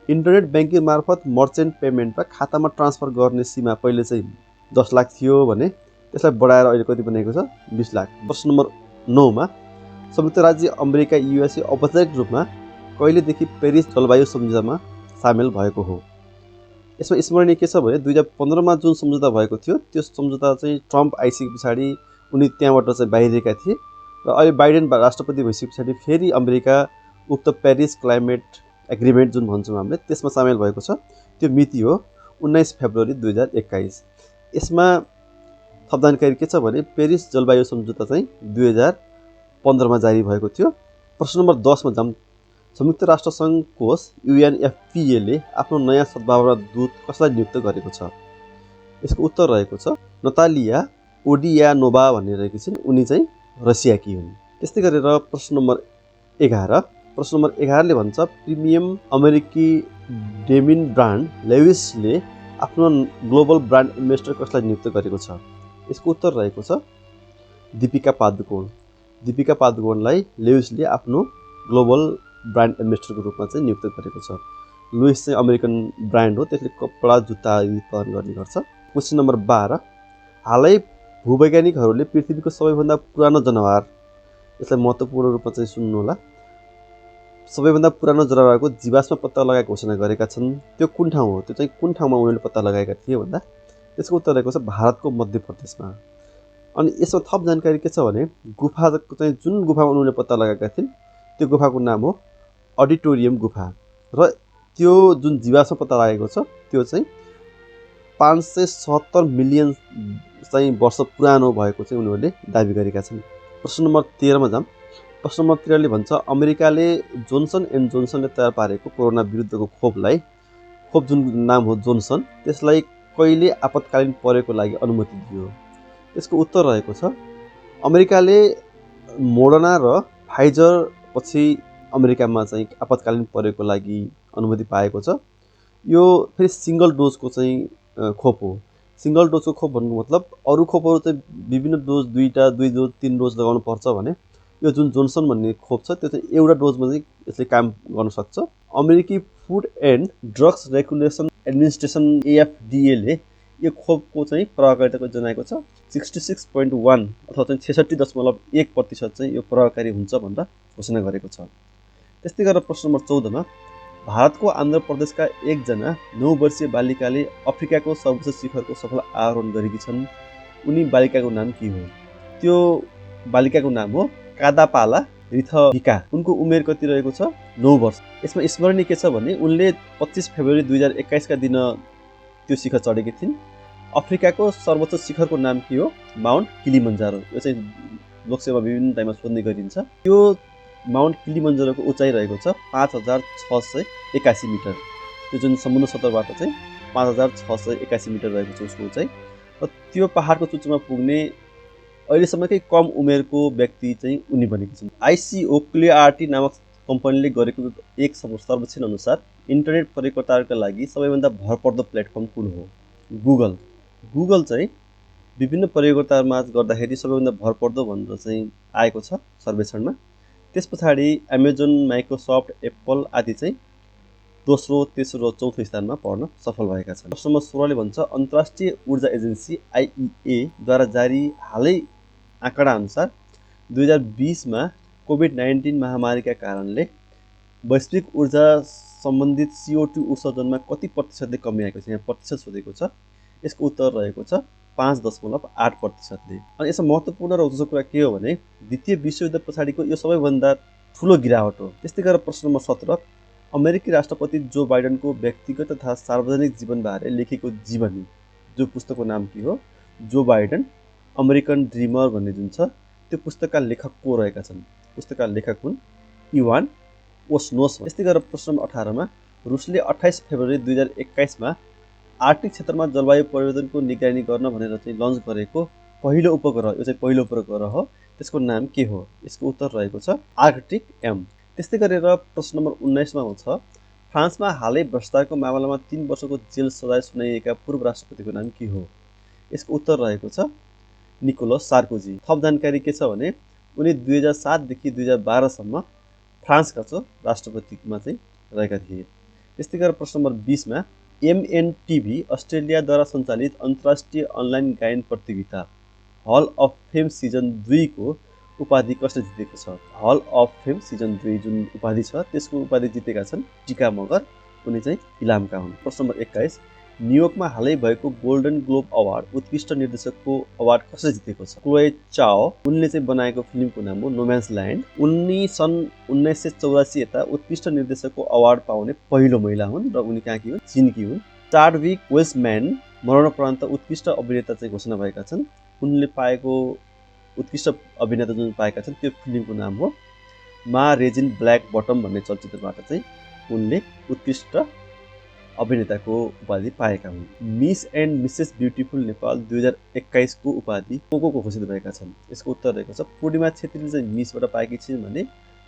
इन्टरनेट ब्याङ्किङ मार्फत मर्चेन्ट पेमेन्टमा खातामा ट्रान्सफर गर्ने सीमा पहिले चाहिँ 10 लाख थियो भने त्यसलाई बढाएर अहिले कति बनाइएको छ? 20 लाख। प्रश्न नम्बर 9 मा संयुक्त राज्य अमेरिका युएसए औपचारिक रूपमा कहिलेदेखि पेरिस जलवायु सम्झौतामा सामेल भएको हो? यसमा स्मरणीय के छ भने 2015 मा जुन सम्झौता भएको थियो त्यो सम्झौता चाहिँ ट्रम्प आइसके पछाडि उनी त्यहाँबाट चाहिँ बाहिरिएका थिए र अहिले बाइडेन राष्ट्रपति भइसके पछाडि फेरि अमेरिका उक्त पेरिस क्लाइमेट एग्रिमेन्ट जुन भन्छौँ हामीले त्यसमा सामेल भएको छ। त्यो मिति हो 19 फेब्रुअरी 2021। यसमा थप जानकारी के छ भने पेरिस जलवायु सम्झौता चाहिँ 2015 मा जारी भएको थियो। प्रश्न नम्बर 10 मा जाम संयुक्त राष्ट्र सङ्घ कोष UNFPA ले आफ्नो नयाँ सद्भावना दूत कसलाई नियुक्त गरेको छ? यसको उत्तर रहेको छ नतालिया ओडियानोभा भन्ने रहेकी छिन्। उनी चाहिँ रसियाकी हुन्। त्यस्तै गरेर प्रश्न नम्बर 11 ले भन्छ प्रिमियम अमेरिकी डेमिन ब्रान्ड लेविसले आफ्नो ग्लोबल ब्रान्ड इन्भेस्टर कसलाई नियुक्त गरेको छ? यसको उत्तर रहेको छ दीपिका पादुकोण। दीपिका पादुकोणलाई लेविसले आफ्नो ग्लोबल ब्रान्ड एम्बेसडरको रूपमा चाहिँ नियुक्त गरेको छ। लुइस चाहिँ अमेरिकन ब्रान्ड हो, त्यसले कपडा जुत्ता उत्पादन गर्ने गर्छ। क्वेसन नम्बर 12 हालै भूवैज्ञानिकहरूले पृथ्वीको सबैभन्दा पुरानो जनावर, यसलाई महत्त्वपूर्ण रूपमा चाहिँ सुन्नु होला, सबैभन्दा पुरानो जनावरको जीवाश्म पत्ता लगाएको घोषणा गरेका छन्। त्यो कुन ठाउँ हो? त्यो चाहिँ कुन ठाउँमा उनीहरूले पत्ता लगाएका थिए भन्दा त्यसको उत्तर रहेको छ भारतको मध्य प्रदेशमा। अनि यसमा थप जानकारी के छ भने गुफाको चाहिँ जुन गुफामा उनीहरूले पत्ता लगाएका थिए त्यो गुफाको नाम हो अडिटोरियम गुफा र त्यो जुन जीवाश्म पत्ता लागेको छ त्यो चाहिँ 577 मिलियन चाहिँ वर्ष पुरानो भएको चाहिँ उनीहरूले दाबी गरेका छन्। प्रश्न नम्बर 13 मा जाम। प्रश्न नम्बर 13 ले भन्छ अमेरिकाले जोन्सन एन्ड जोन्सनले तयार पारेको कोरोना विरुद्धको खोप जुन नाम हो जोन्सन, त्यसलाई कहिले आपतकालीन प्रयोगको लागि अनुमति दियो? यसको उत्तर रहेको छ अमेरिकाले मोडर्ना र फाइजर पछि अमेरिकामा चाहिँ आपतकालीन प्रयोगको लागि अनुमति पाएको छ। यो फेरि सिंगल डोजको चाहिँ खोप हो। सिंगल डोजको खोप भन्नुको मतलब अरू खोपहरू चाहिँ विभिन्न डोज 2 डोज 3 डोज लगाउनु पर्छ भने यो जुन जोन्सन भन्ने खोप छ त्यो चाहिँ एउटा डोजमा चाहिँ यसले काम गर्न सक्छ। अमेरिकी food and drugs regulation administration AFDA ले यो खोपको चाहिँ प्रभावकारिताको जनाएको छ 66.1 अथवा चाहिँ 66.1% चाहिँ यो प्रभावकारी हुन्छ भनेर घोषणा गरेको छ। त्यस्तै गरेर प्रश्न नम्बर 14 मा भारतको आन्ध्र प्रदेशका एकजना 9 वर्षीय बालिकाले अफ्रिकाको सर्वोच्च शिखरको सफल आरोहण गरेकी छन्। उनी बालिकाको नाम के हो? त्यो बालिकाको नाम हो कादापाला रिथविका। उनको उमेर कति रहेको छ? 9 वर्ष। यसमा स्मरणीय के छ भने उनले 25 फेब्रुअरी 2021 का दिन त्यो शिखर चढेकी थिइन्। अफ्रिकाको सर्वोच्च शिखरको नाम के हो? माउन्ट किलिमन्जारो। यो चाहिँ लोकसेवा विभिन्न टाइममा सोध्ने गरिन्छ। यो माउन्ट किलिमन्जारोको उचाइ रहेको छ 5681 मिटर। त्यो जुन समुद्र सतहबाट चाहिँ 5681 मिटर रहेको छ उसको उचाइ। र र त्यो पहाडको चुच्चोमा पुग्ने अहिलेसम्मकै कम उमेरको व्यक्ति चाहिँ उनी बनेकी छिन्। आइसिओ क्लियरआरटी नामक कम्पनीले गरेको एक सर्वेक्षण अनुसार इन्टरनेट प्रयोगकर्ताहरूका लागि सबैभन्दा भरपर्दो प्लेटफर्म कुन हो? गुगल चाहिँ विभिन्न प्रयोगकर्ताहरूमा गर्दाखेरि सबैभन्दा भरपर्दो भनेर चाहिँ आएको छ सर्वेक्षणमा। त्यस पछाडि एमाजोन, माइक्रोसफ्ट, एप्पल आदि चाहिँ दोस्रो, तेस्रो, चौथो स्थानमा पर्न सफल भएका छन्। प्रश्न नम्बर 16ले भन्छ अन्तर्राष्ट्रिय ऊर्जा एजेन्सी आइइए द्वारा जारी हालै आँकडा अनुसार 2020मा कोभिड-19 महामारीका कारणले वैश्विक ऊर्जा सम्बन्धित CO2 उत्सर्जनमा कति प्रतिशतले कमी आएको छ? यहाँ प्रतिशत सोधेको छ। यसको उत्तर रहेको छ 5.8%ले। अनि यसमा महत्त्वपूर्ण र रोचक कुरा के हो भने द्वितीय विश्वयुद्ध पछाडिको यो सबैभन्दा ठुलो गिरावट हो। त्यस्तै गरेर प्रश्न नम्बर 17 अमेरिकी राष्ट्रपति जो बाइडेनको व्यक्तिगत तथा सार्वजनिक जीवनबारे लेखेको जीवनी जो पुस्तकको नाम के हो? जो बाइडेन अमेरिकन ड्रिमर भन्ने जुन छ त्यो पुस्तकका लेखक को रहेका छन्? पुस्तकका लेखक हुन् इवान ओस्नोस। त्यस्तै गरेर प्रश्न नम्बर 18मा रुसले 28 फेब्रुअरी 2021मा आर्कटिक क्षेत्रमा जलवायु परिवर्तनको निगरानी गर्न भनेर चाहिँ लन्च गरेको पहिलो उपग्रह, यो चाहिँ पहिलो उपग्रह हो, त्यसको नाम के हो? यसको उत्तर रहेको छ आर्कटिक एम। त्यस्तै गरेर प्रश्न नम्बर 19मा छ फ्रान्समा हालै भ्रष्टाचारको मामलामा 3 वर्षको जेल सजाय सुनाइएका पूर्व राष्ट्रपतिको नाम के हो? यसको उत्तर रहेको छ निकोलस सार्कोजी। थप जानकारी के छ भने उनी 2007 देखि 2012 सम्म फ्रान्सका राष्ट्रपतिमा चाहिँ रहेका थिए। त्यस्तै गरेर प्रश्न नम्बर 20मा MNTV अस्ट्रेलियाद्वारा सञ्चालित अन्तर्राष्ट्रिय अनलाइन गायन प्रतियोगिता हल अफ फेम सिजन 2 को उपाधि कसले जितेको छ? हल अफ फेम सिजन 2 जुन उपाधि छ त्यसको उपाधि जितेका छन् टिका मगर, उनी चाहिँ इलामका हुन्। प्रश्न नम्बर 21 न्युयोर्कमा हालै भएको गोल्डन ग्लोब अवार्ड उत्कृष्ट निर्देशकको अवार्ड कसले जितेको छ? क्लोए चाओ। उनले चाहिँ बनाएको फिल्मको नाम हो नोम्यान्स ल्यान्ड। उनी सन् 1984 यता उत्कृष्ट निर्देशकको अवार्ड पाउने पहिलो महिला हुन् र उनी कहाँकी हुन्? चीनकी हुन्। चाडविक बोसेम्यान मरणोपरान्त उत्कृष्ट अभिनेता चाहिँ घोषणा भएका छन्। उनले पाएको उत्कृष्ट अभिनेता जुन पाएका छन् त्यो फिल्मको नाम हो मा रेजिन ब्ल्याक बटम भन्ने चलचित्रबाट चाहिँ उनले उत्कृष्ट अभिनेताको उपाधि पाएका हुन्। Miss and Mrs beautiful Nepal 2021 को उपाधि को घोषित भएका छन्? यसको उत्तर रहेको छ पूर्णिमा छेत्रीले चाहिँ मिसबाट पाएकी छिन् भने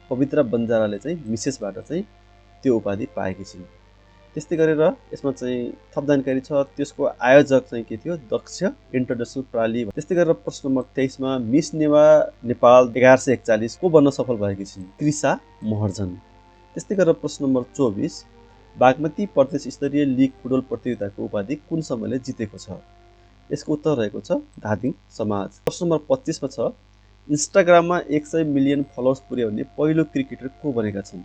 पवित्रा बन्जाराले चाहिँ मिसेसबाट चाहिँ त्यो उपाधि पाएकी छिन्। त्यस्तै गरेर यसमा चाहिँ थप जानकारी छ त्यसको आयोजक चाहिँ के थियो? दक्ष इन्टरनेसनल प्रणाली। त्यस्तै गरेर प्रश्न नम्बर 23 मा मिस नेवा नेपाल 1141 को बन्न सफल भएकी छिन्? त्रिसा महर्जन। त्यस्तै गरेर प्रश्न नम्बर 24 बागमती प्रदेश स्तरीय लिग फुटबल प्रतियोगिताको उपाधि कुन समूहले जितेको छ? यसको उत्तर रहेको छ धादिङ समाज। प्रश्न नम्बर 25 मा छ इन्स्टाग्राममा 100 मिलियन फलोअर्स पुर्याउने पहिलो क्रिकेटर को बनेका छन्?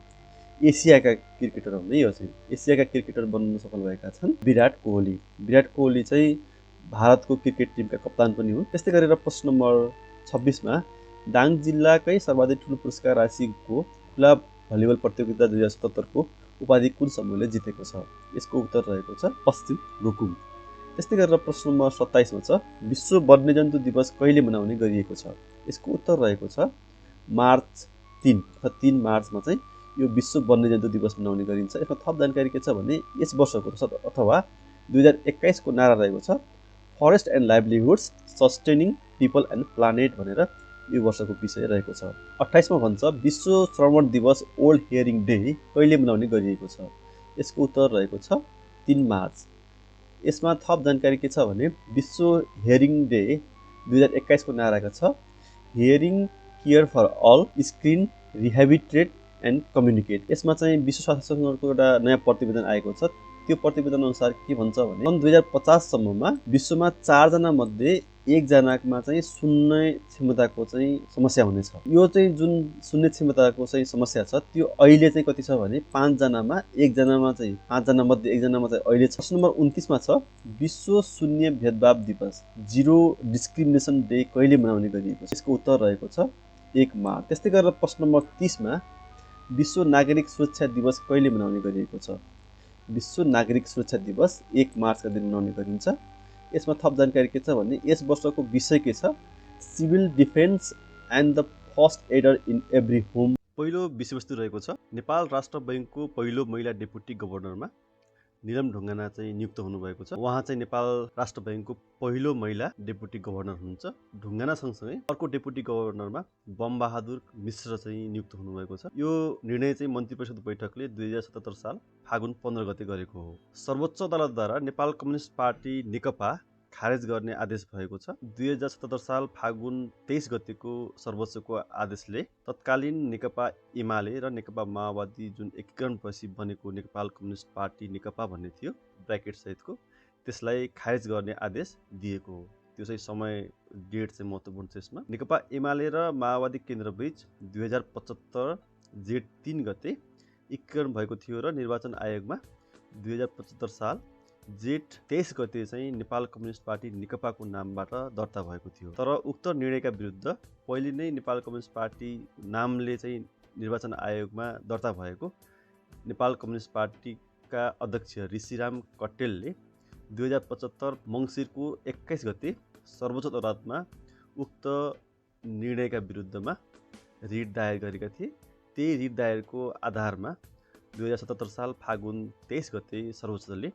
एसियाका क्रिकेटर हुन् यो चाहिँ एसियाका क्रिकेटर बन्न सफल भएका छन् विराट कोहली। विराट कोहली चाहिँ भारतको क्रिकेट टिमका कप्तान पनि हुन्। त्यस्तै गरेर प्रश्न नम्बर 26 मा दाङ जिल्लाकै सर्वाधिक ठुलो पुरस्कार राशिको खुला भलिबल प्रतियोगिता 2077 को उपाधि कुन समूहले जितेको छ? यसको उत्तर रहेको छ पश्चिम रुकुम। त्यस्तै गरेर प्रश्न नम्बर 27 मा छ विश्व वन्यजन्तु दिवस कहिले मनाउने गरिएको छ? यसको उत्तर रहेको छ मार्च 3 अथवा 3 मार्चमा चाहिँ यो विश्व वन्यजन्तु दिवस मनाउने गरिन्छ। यसमा थप जानकारी के छ भने यस वर्षको अथवा 2021 को नारा रहेको छ forest and लाइभलीहुड्स sustaining people and planet भनेर यो वर्षको विषय रहेको छ। 28 मा भन्छ विश्व श्रवण दिवस ओल्ड हियरिङ डे कहिले मनाउने गरिएको छ? यसको उत्तर रहेको छ 3 मार्च। यसमा थप जानकारी के छ भने विश्व हियरिङ डे 2021 को नाराका छ hearing care for all screen rehabilitate and communicate. यसमा चाहिँ विश्व स्वास्थ्य सङ्गठनको एउटा नयाँ प्रतिवेदन आएको छ। त्यो प्रतिवेदन अनुसार के भन्छ भने सन् 2050 सम्ममा विश्वमा 4 जना मध्ये 1 जनामा चाहिँ सुन्ने क्षमताको चाहिँ समस्या हुनेछ। यो चाहिँ जुन सुन्ने क्षमताको चाहिँ समस्या छ त्यो अहिले चाहिँ कति छ भने 5 जनामा 1 जनामा चाहिँ 5 जना मध्ये 1 जनामा चाहिँ अहिले प्रश्न नम्बर 29 मा छ विश्व शून्य भेदभाव दिवस जीरो डिस्क्रिमिनेसन डे कहिले मनाउने गरिएको छ? यसको उत्तर रहेको छ 1 मार्च। त्यस्तै गरेर प्रश्न नम्बर 30 मा विश्व नागरिक सुरक्षा दिवस कहिले मनाउने गरिएको छ? विश्व नागरिक सुरक्षा दिवस 1 मार्चका दिन मनाउने गरिन्छ। यसमा थप जानकारी के छ भने यस वर्षको विषय के छ civil defence and the first adder in every home. पहिलो विषयवस्तु रहेको छ नेपाल राष्ट्र बैङ्कको पहिलो महिला डेपुटी गभर्नरमा निलम ढुङ्गाना चाहिँ नियुक्त हुनुभएको छ। उहाँ चाहिँ नेपाल राष्ट्र बैंकको पहिलो महिला डेपुटी गभर्नर हुनुहुन्छ। ढुङ्गाना सँगसँगै अर्को डेपुटी गभर्नरमा बमबहादुर मिश्र चाहिँ नियुक्त हुनुभएको छ। यो निर्णय चाहिँ मन्त्री परिषद बैठकले 2077 साल फागुन 15 गते गरेको हो। सर्वोच्च अदालतद्वारा नेपाल कम्युनिस्ट पार्टी नेकपा खारेज गर्ने आदेश भएको छ। 2077 साल फागुन 23 गतेको सर्वोच्चको आदेशले तत्कालीन नेकपा एमाले र नेकपा माओवादी जुन एकीकरणपछि बनेको नेपाल कम्युनिस्ट पार्टी नेकपा भन्ने थियो ब्र्याकेट सहितको, त्यसलाई खारेज गर्ने आदेश दिएको हो। त्यो चाहिँ समय डेट चाहिँ महत्त्वपूर्ण छ यसमा। नेकपा एमाले र माओवादी केन्द्रबीच 2075 जेठ 3 गते एकीकरण भएको थियो र निर्वाचन आयोगमा 2075 साल जेठ 23 गते चाहिँ नेपाल कम्युनिस्ट पार्टी नेकपाको नामबाट दर्ता भएको थियो। तर उक्त निर्णयका विरुद्ध पहिले नै नेपाल कम्युनिस्ट पार्टी नामले चाहिँ निर्वाचन आयोगमा दर्ता भएको नेपाल कम्युनिस्ट पार्टीका अध्यक्ष ऋषिराम कट्टेलले 2075 मङ्सिरको 21 गते सर्वोच्च अदालतमा उक्त निर्णयका विरुद्धमा रिट दायर गरेका थिए। त्यही रिट दायरको आधारमा 2077 साल फागुन 23 गते सर्वोच्चले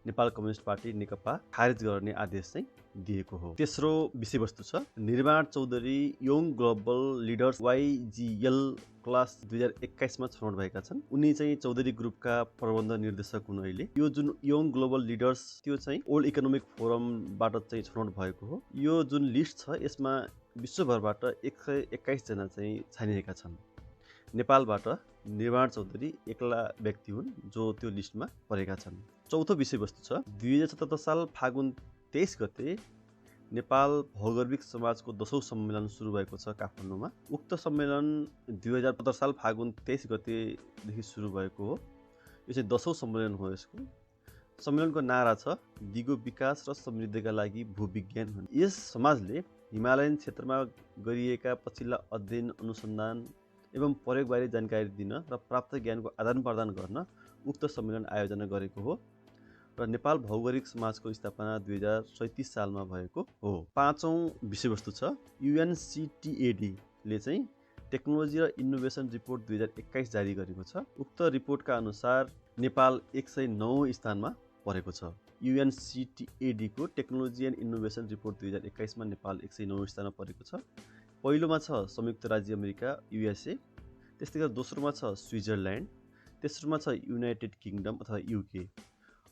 नेपाल कम्युनिस्ट पार्टी नेकपा खारेज गर्ने आदेश चाहिँ दिएको हो। तेस्रो विषयवस्तु छ निर्माण Chaudhary young global leaders YGL class 2021 मा छनौट भएका छन्। उनी चाहिँ चौधरी ग्रुपका प्रबन्ध निर्देशक हुन् अहिले। यो जुन यङ ग्लोबल लिडर्स त्यो चाहिँ वर्ल्ड इकोनोमिक फोरमबाट चाहिँ छनौट भएको हो। यो जुन लिस्ट छ यसमा विश्वभरबाट 121 जना चाहिँ छानिएका छन्। नेपालबाट निर्माण चौधरी एक्ला व्यक्ति हुन् जो त्यो लिस्टमा परेका छन्। चौथो विषयवस्तु छ 2077 साल फागुन 23 गते नेपाल भौगोलिक समाजको 10औं सम्मेलन सुरु भएको छ काठमाडौँमा। उक्त सम्मेलन 2077 साल फागुन 23 गतेदेखि सुरु भएको हो। यो चाहिँ 10औं सम्मेलन हो। यसको सम्मेलनको नारा छ दिगो विकास र समृद्धिका लागि भूविज्ञान हुन्। यस समाजले हिमालयन क्षेत्रमा गरिएका पछिल्ला अध्ययन अनुसन्धान एवं प्रयोगबारे जानकारी दिन र प्राप्त ज्ञानको आदान प्रदान गर्न उक्त सम्मेलन आयोजना गरेको हो र नेपाल भौगोलिक समाजको स्थापना 2037 सालमा भएको हो। पाँचौं विषयवस्तु छ UNCTAD ले चाहिँ टेक्नोलोजी र इनोभेसन रिपोर्ट 2021 जारी गरेको छ। उक्त रिपोर्टका अनुसार नेपाल 109औं स्थानमा परेको छ। UNCTAD को टेक्नोलोजी एन्ड इनोभेसन रिपोर्ट 2021 मा नेपाल 109औं स्थानमा परेको छ। पहिलोमा छ संयुक्त राज्य अमेरिका USA, त्यस्तै गरी दोस्रोमा छ स्विजरल्यान्ड, तेस्रोमा छ युनाइटेड किङडम अथवा UK।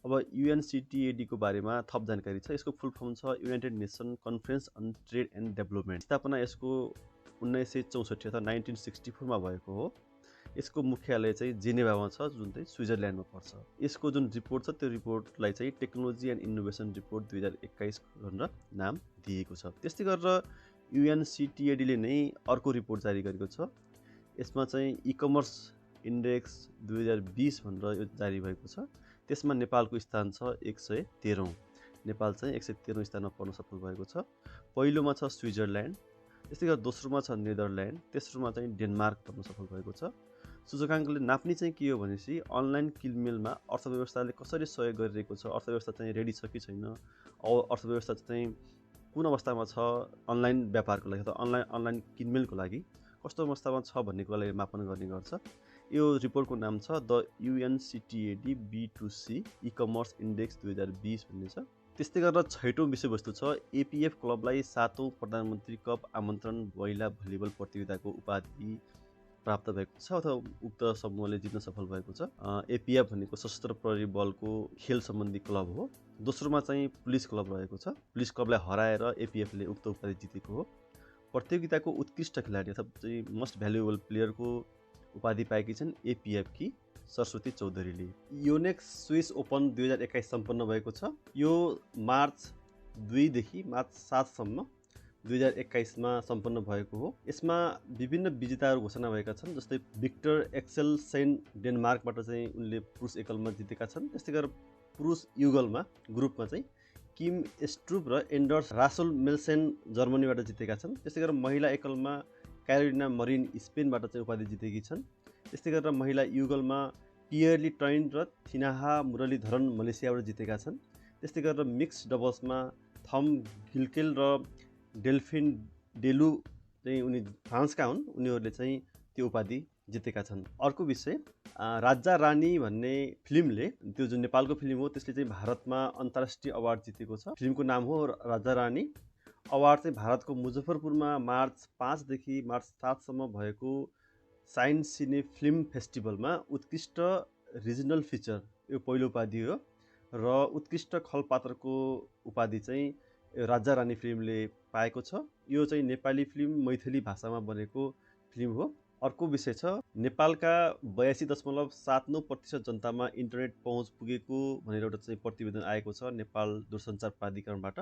अब UNCTAD को बारेमा थप जानकारी छ। यसको फुल फर्म छ united nation conference on trade and development. स्थापना यसको 1964 अथवा 1964 मा भएको हो। यसको मुख्यालय चाहिँ जेनेभामा छ जुन चाहिँ स्विजरल्यान्डमा पर्छ। यसको जुन रिपोर्ट छ त्यो रिपोर्टलाई चाहिँ टेक्नोलोजी एन्ड इनोभेसन रिपोर्ट 2021 भनेर नाम दिएको छ। त्यस्तै गरेर UNCTAD ले नै अर्को रिपोर्ट जारी गरेको छ। यसमा चाहिँ ई-कमर्स इन्डेक्स 2020 भनेर यो जारी भएको छ। त्यसमा नेपालको स्थान छ 113औं। नेपाल चाहिँ 113औं स्थानमा पर्न सफल भएको छ। पहिलोमा छ स्विजरल्यान्ड, त्यस्तै गरी दोस्रोमा छ नेदरल्यान्ड, तेस्रोमा चाहिँ डेनमार्क पर्न सफल भएको छ। सूचकाङ्कले नाप्ने चाहिँ के हो भनेपछि अनलाइन किनमेलमा अर्थव्यवस्थाले कसरी सहयोग गरिरहेको छ, अर्थव्यवस्था चाहिँ रेडी छ कि छैन, अर्थव्यवस्था चाहिँ कुन अवस्थामा छ अनलाइन व्यापारको लागि अथवा अनलाइन किनमेलको लागि कस्तो अवस्थामा छ भन्ने कुरालाई मापन गर्ने गर्छ। यो रिपोर्टको नाम छ द UNCTAD B2C ई-कमर्स इन्डेक्स 2020 भन्ने छ। त्यस्तै गरेर छैटौं विषयवस्तु छ APF क्लबलाई 7औं प्रधानमन्त्री कप आमन्त्रण महिला भलिबल प्रतियोगिताको उपाधि प्राप्त भएको छ अथवा उक्त समूहले जित्न सफल भएको छ। APF भनेको सशस्त्र प्रहरी बलको खेल सम्बन्धी क्लब हो। दोस्रोमा चाहिँ पुलिस क्लब रहेको छ। पुलिस क्लबलाई हराएर APF ले उक्त उपाधि जितेको हो। प्रतियोगिताको उत्कृष्ट खेलाडी अथवा चाहिँ मोस्ट भ्यालुएबल प्लेयरको उपाधि पाएकी छन् APF की सरस्वती चौधरीले। योनेक्स स्विस ओपन 2021 सम्पन्न भएको छ। यो मार्च 2 देखि मार्च 7 सम्म 2021 मा सम्पन्न भएको हो। यसमा विभिन्न विजेताहरू घोषणा भएका छन्। जस्तै भिक्टर एक्सेलसेन डेनमार्कबाट चाहिँ उनले पुरुष एकलमा जितेका छन्। त्यस्तै गरेर पुरुष युगलमा ग्रुपमा चाहिँ किम स्ट्रुप र एन्डर्स रासोलमेल्सेन जर्मनीबाट जितेका छन्। त्यस्तै गरेर महिला एकलमा क्यारोलिना मरिन स्पेनबाट चाहिँ उपाधि जितेकी छन्। त्यस्तै गरेर महिला युगलमा पियरली टर्न र थिनाहा मुरलीधरन मलेसियाबाट जितेका छन्। त्यस्तै गरेर मिक्स डबल्समा थम गिल्केल र डेल्फिन डेलु चाहिँ उनी फ्रान्सका हुन्। उनीहरूले चाहिँ त्यो उपाधि जितेका छन्। अर्को विषय राजा रानी भन्ने फिल्मले, त्यो जुन नेपालको फिल्म हो त्यसले चाहिँ भारतमा अन्तर्राष्ट्रिय अवार्ड जितेको छ। फिल्मको नाम हो राजा रानी। अवार्ड चाहिँ भारतको मुजफ्फरपुरमा मार्च 5 देखि मार्च 7 सम्म भएको साइन्स सिने फिल्म फेस्टिभलमा उत्कृष्ट रिजनल फिचर यो पहिलो उपाधि हो र उत्कृष्ट खलपात्रको उपाधि चाहिँ राजा रानी फिल्मले पाएको छ। यो चाहिँ नेपाली फिल्म मैथिली भाषामा बनेको फिल्म हो। अर्को विषय छ नेपालका 82.79% जनतामा इन्टरनेट पहुँच पुगेको भनेर एउटा चाहिँ प्रतिवेदन आएको छ नेपाल दूरसञ्चार प्राधिकरणबाट।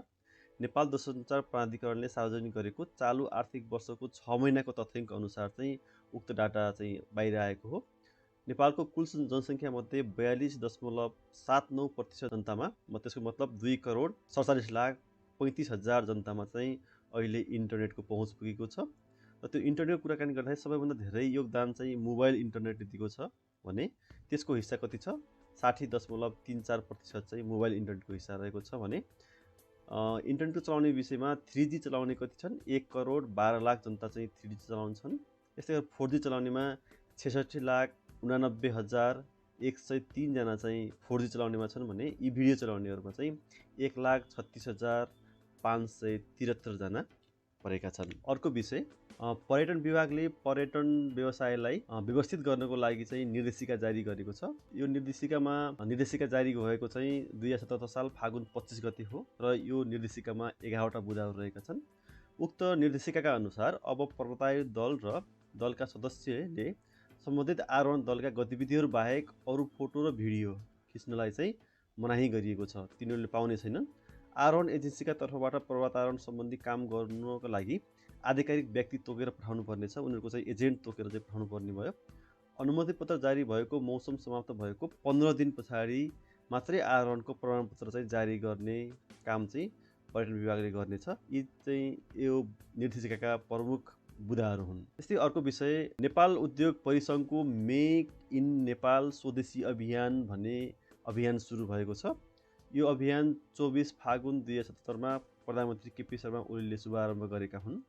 नेपाल दूरसञ्चार प्राधिकरणले सार्वजनिक गरेको चालु आर्थिक वर्षको 6 महिनाको तथ्याङ्क अनुसार चाहिँ उक्त डाटा चाहिँ बाहिर आएको हो। नेपालको कुल जनसङ्ख्या मध्ये 42.79% जनतामा, त्यसको मतलब 2,47,35,000 जनतामा चाहिँ अहिले इन्टरनेटको पहुँच पुगेको छ। र त्यो इन्टरनेटको कुराकानी गर्दाखेरि सबैभन्दा धेरै योगदान चाहिँ मोबाइल इन्टरनेटले दिएको छ भने त्यसको हिस्सा कति छ? 60.34% चाहिँ मोबाइल इन्टरनेटको हिस्सा रहेको छ भने इन्टरनेटको चलाउने विषयमा 3G चलाउने कति छन्? 1,12,00,000 जनता चाहिँ 3G चलाउँछन्। यस्तै गरी 4G चलाउनेमा 66,89,103 जना चाहिँ 4G चलाउनेमा छन् भने यी भिडियो चलाउनेहरूमा चाहिँ 1,36,573 जना परेका छन्। अर्को विषय पर्यटन विभागले पर्यटन व्यवसायलाई व्यवस्थित गर्नको लागि चाहिँ निर्देशिका जारी गरेको छ। यो निर्देशिका जारी भएको चाहिँ 2077 साल फागुन 25 गते हो र यो निर्देशिकामा 11वटा बुँदाहरू रहेका छन्। उक्त निर्देशिकाका अनुसार अब पर्वतारोही दल र दलका सदस्यले सम्बन्धित आरोहण दलका गतिविधिहरू बाहेक अरू फोटो र भिडियो खिच्नलाई चाहिँ मनाही गरिएको छ। तिनीहरूले पाउने छैनन्। आरोहण एजेन्सीका तर्फबाट पर्वतारोहण सम्बन्धी काम गर्नुको लागि आधिकारिक व्यक्ति तोकेर पठाउनु पर्नेछ। उनीहरूको चाहिँ एजेन्ट तोकेर चाहिँ पठाउनु पर्ने भयो। अनुमति पत्र जारी भएको मौसम समाप्त भएको 15 दिन पछाडि मात्रै आरोहणको प्रमाणपत्र चाहिँ जारी गर्ने काम चाहिँ पर्यटन विभागले गर्नेछ। यी चाहिँ यो निर्देशिकाका प्रमुख बुँदाहरू हुन्। त्यस्तै अर्को विषय नेपाल उद्योग परिसङ्घको मेक इन नेपाल स्वदेशी अभियान भन्ने अभियान सुरु भएको छ। यो अभियान 24 फागुन 2077 प्रधानमन्त्री केपी शर्मा ओलीले शुभारम्भ गरेका हुन्।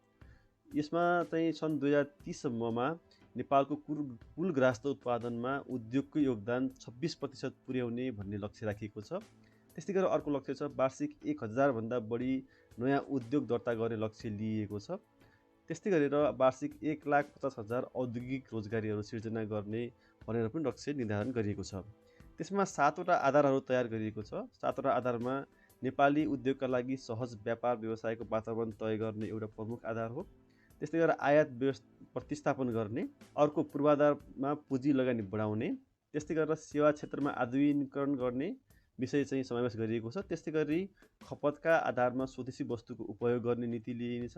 यसमा चाहिँ सन् 2030 सम्ममा नेपालको कुल ग्राहस्थ उत्पादनमा उद्योगको योगदान 26% पुर्याउने भन्ने लक्ष्य राखिएको छ। त्यस्तै गरी अर्को लक्ष्य छ वार्षिक 1000 भन्दा बढी नयाँ उद्योग दर्ता गर्ने लक्ष्य लिएको छ। त्यस्तै गरेर वार्षिक 1,50,000 औद्योगिक रोजगारीहरू सिर्जना गर्ने भनेर पनि लक्ष्य निर्धारण गरिएको छ। त्यसमा 7वटा आधारहरू तयार गरिएको छ। 7वटा आधारमा नेपाली उद्योगका लागि सहज व्यापार व्यवसायको वातावरण तय गर्ने एउटा प्रमुख आधार हो। त्यस्तै गरेर आयात प्रतिस्थापन गर्ने, अर्को पूर्वाधारमा पुँजी लगानी बढाउने, त्यस्तै गरेर सेवा क्षेत्रमा आधुनिकीकरण गर्ने विषय चाहिँ समावेश गरिएको छ। त्यस्तै गरी खपतका आधारमा स्वदेशी वस्तुको उपयोग गर्ने नीति लिइनेछ।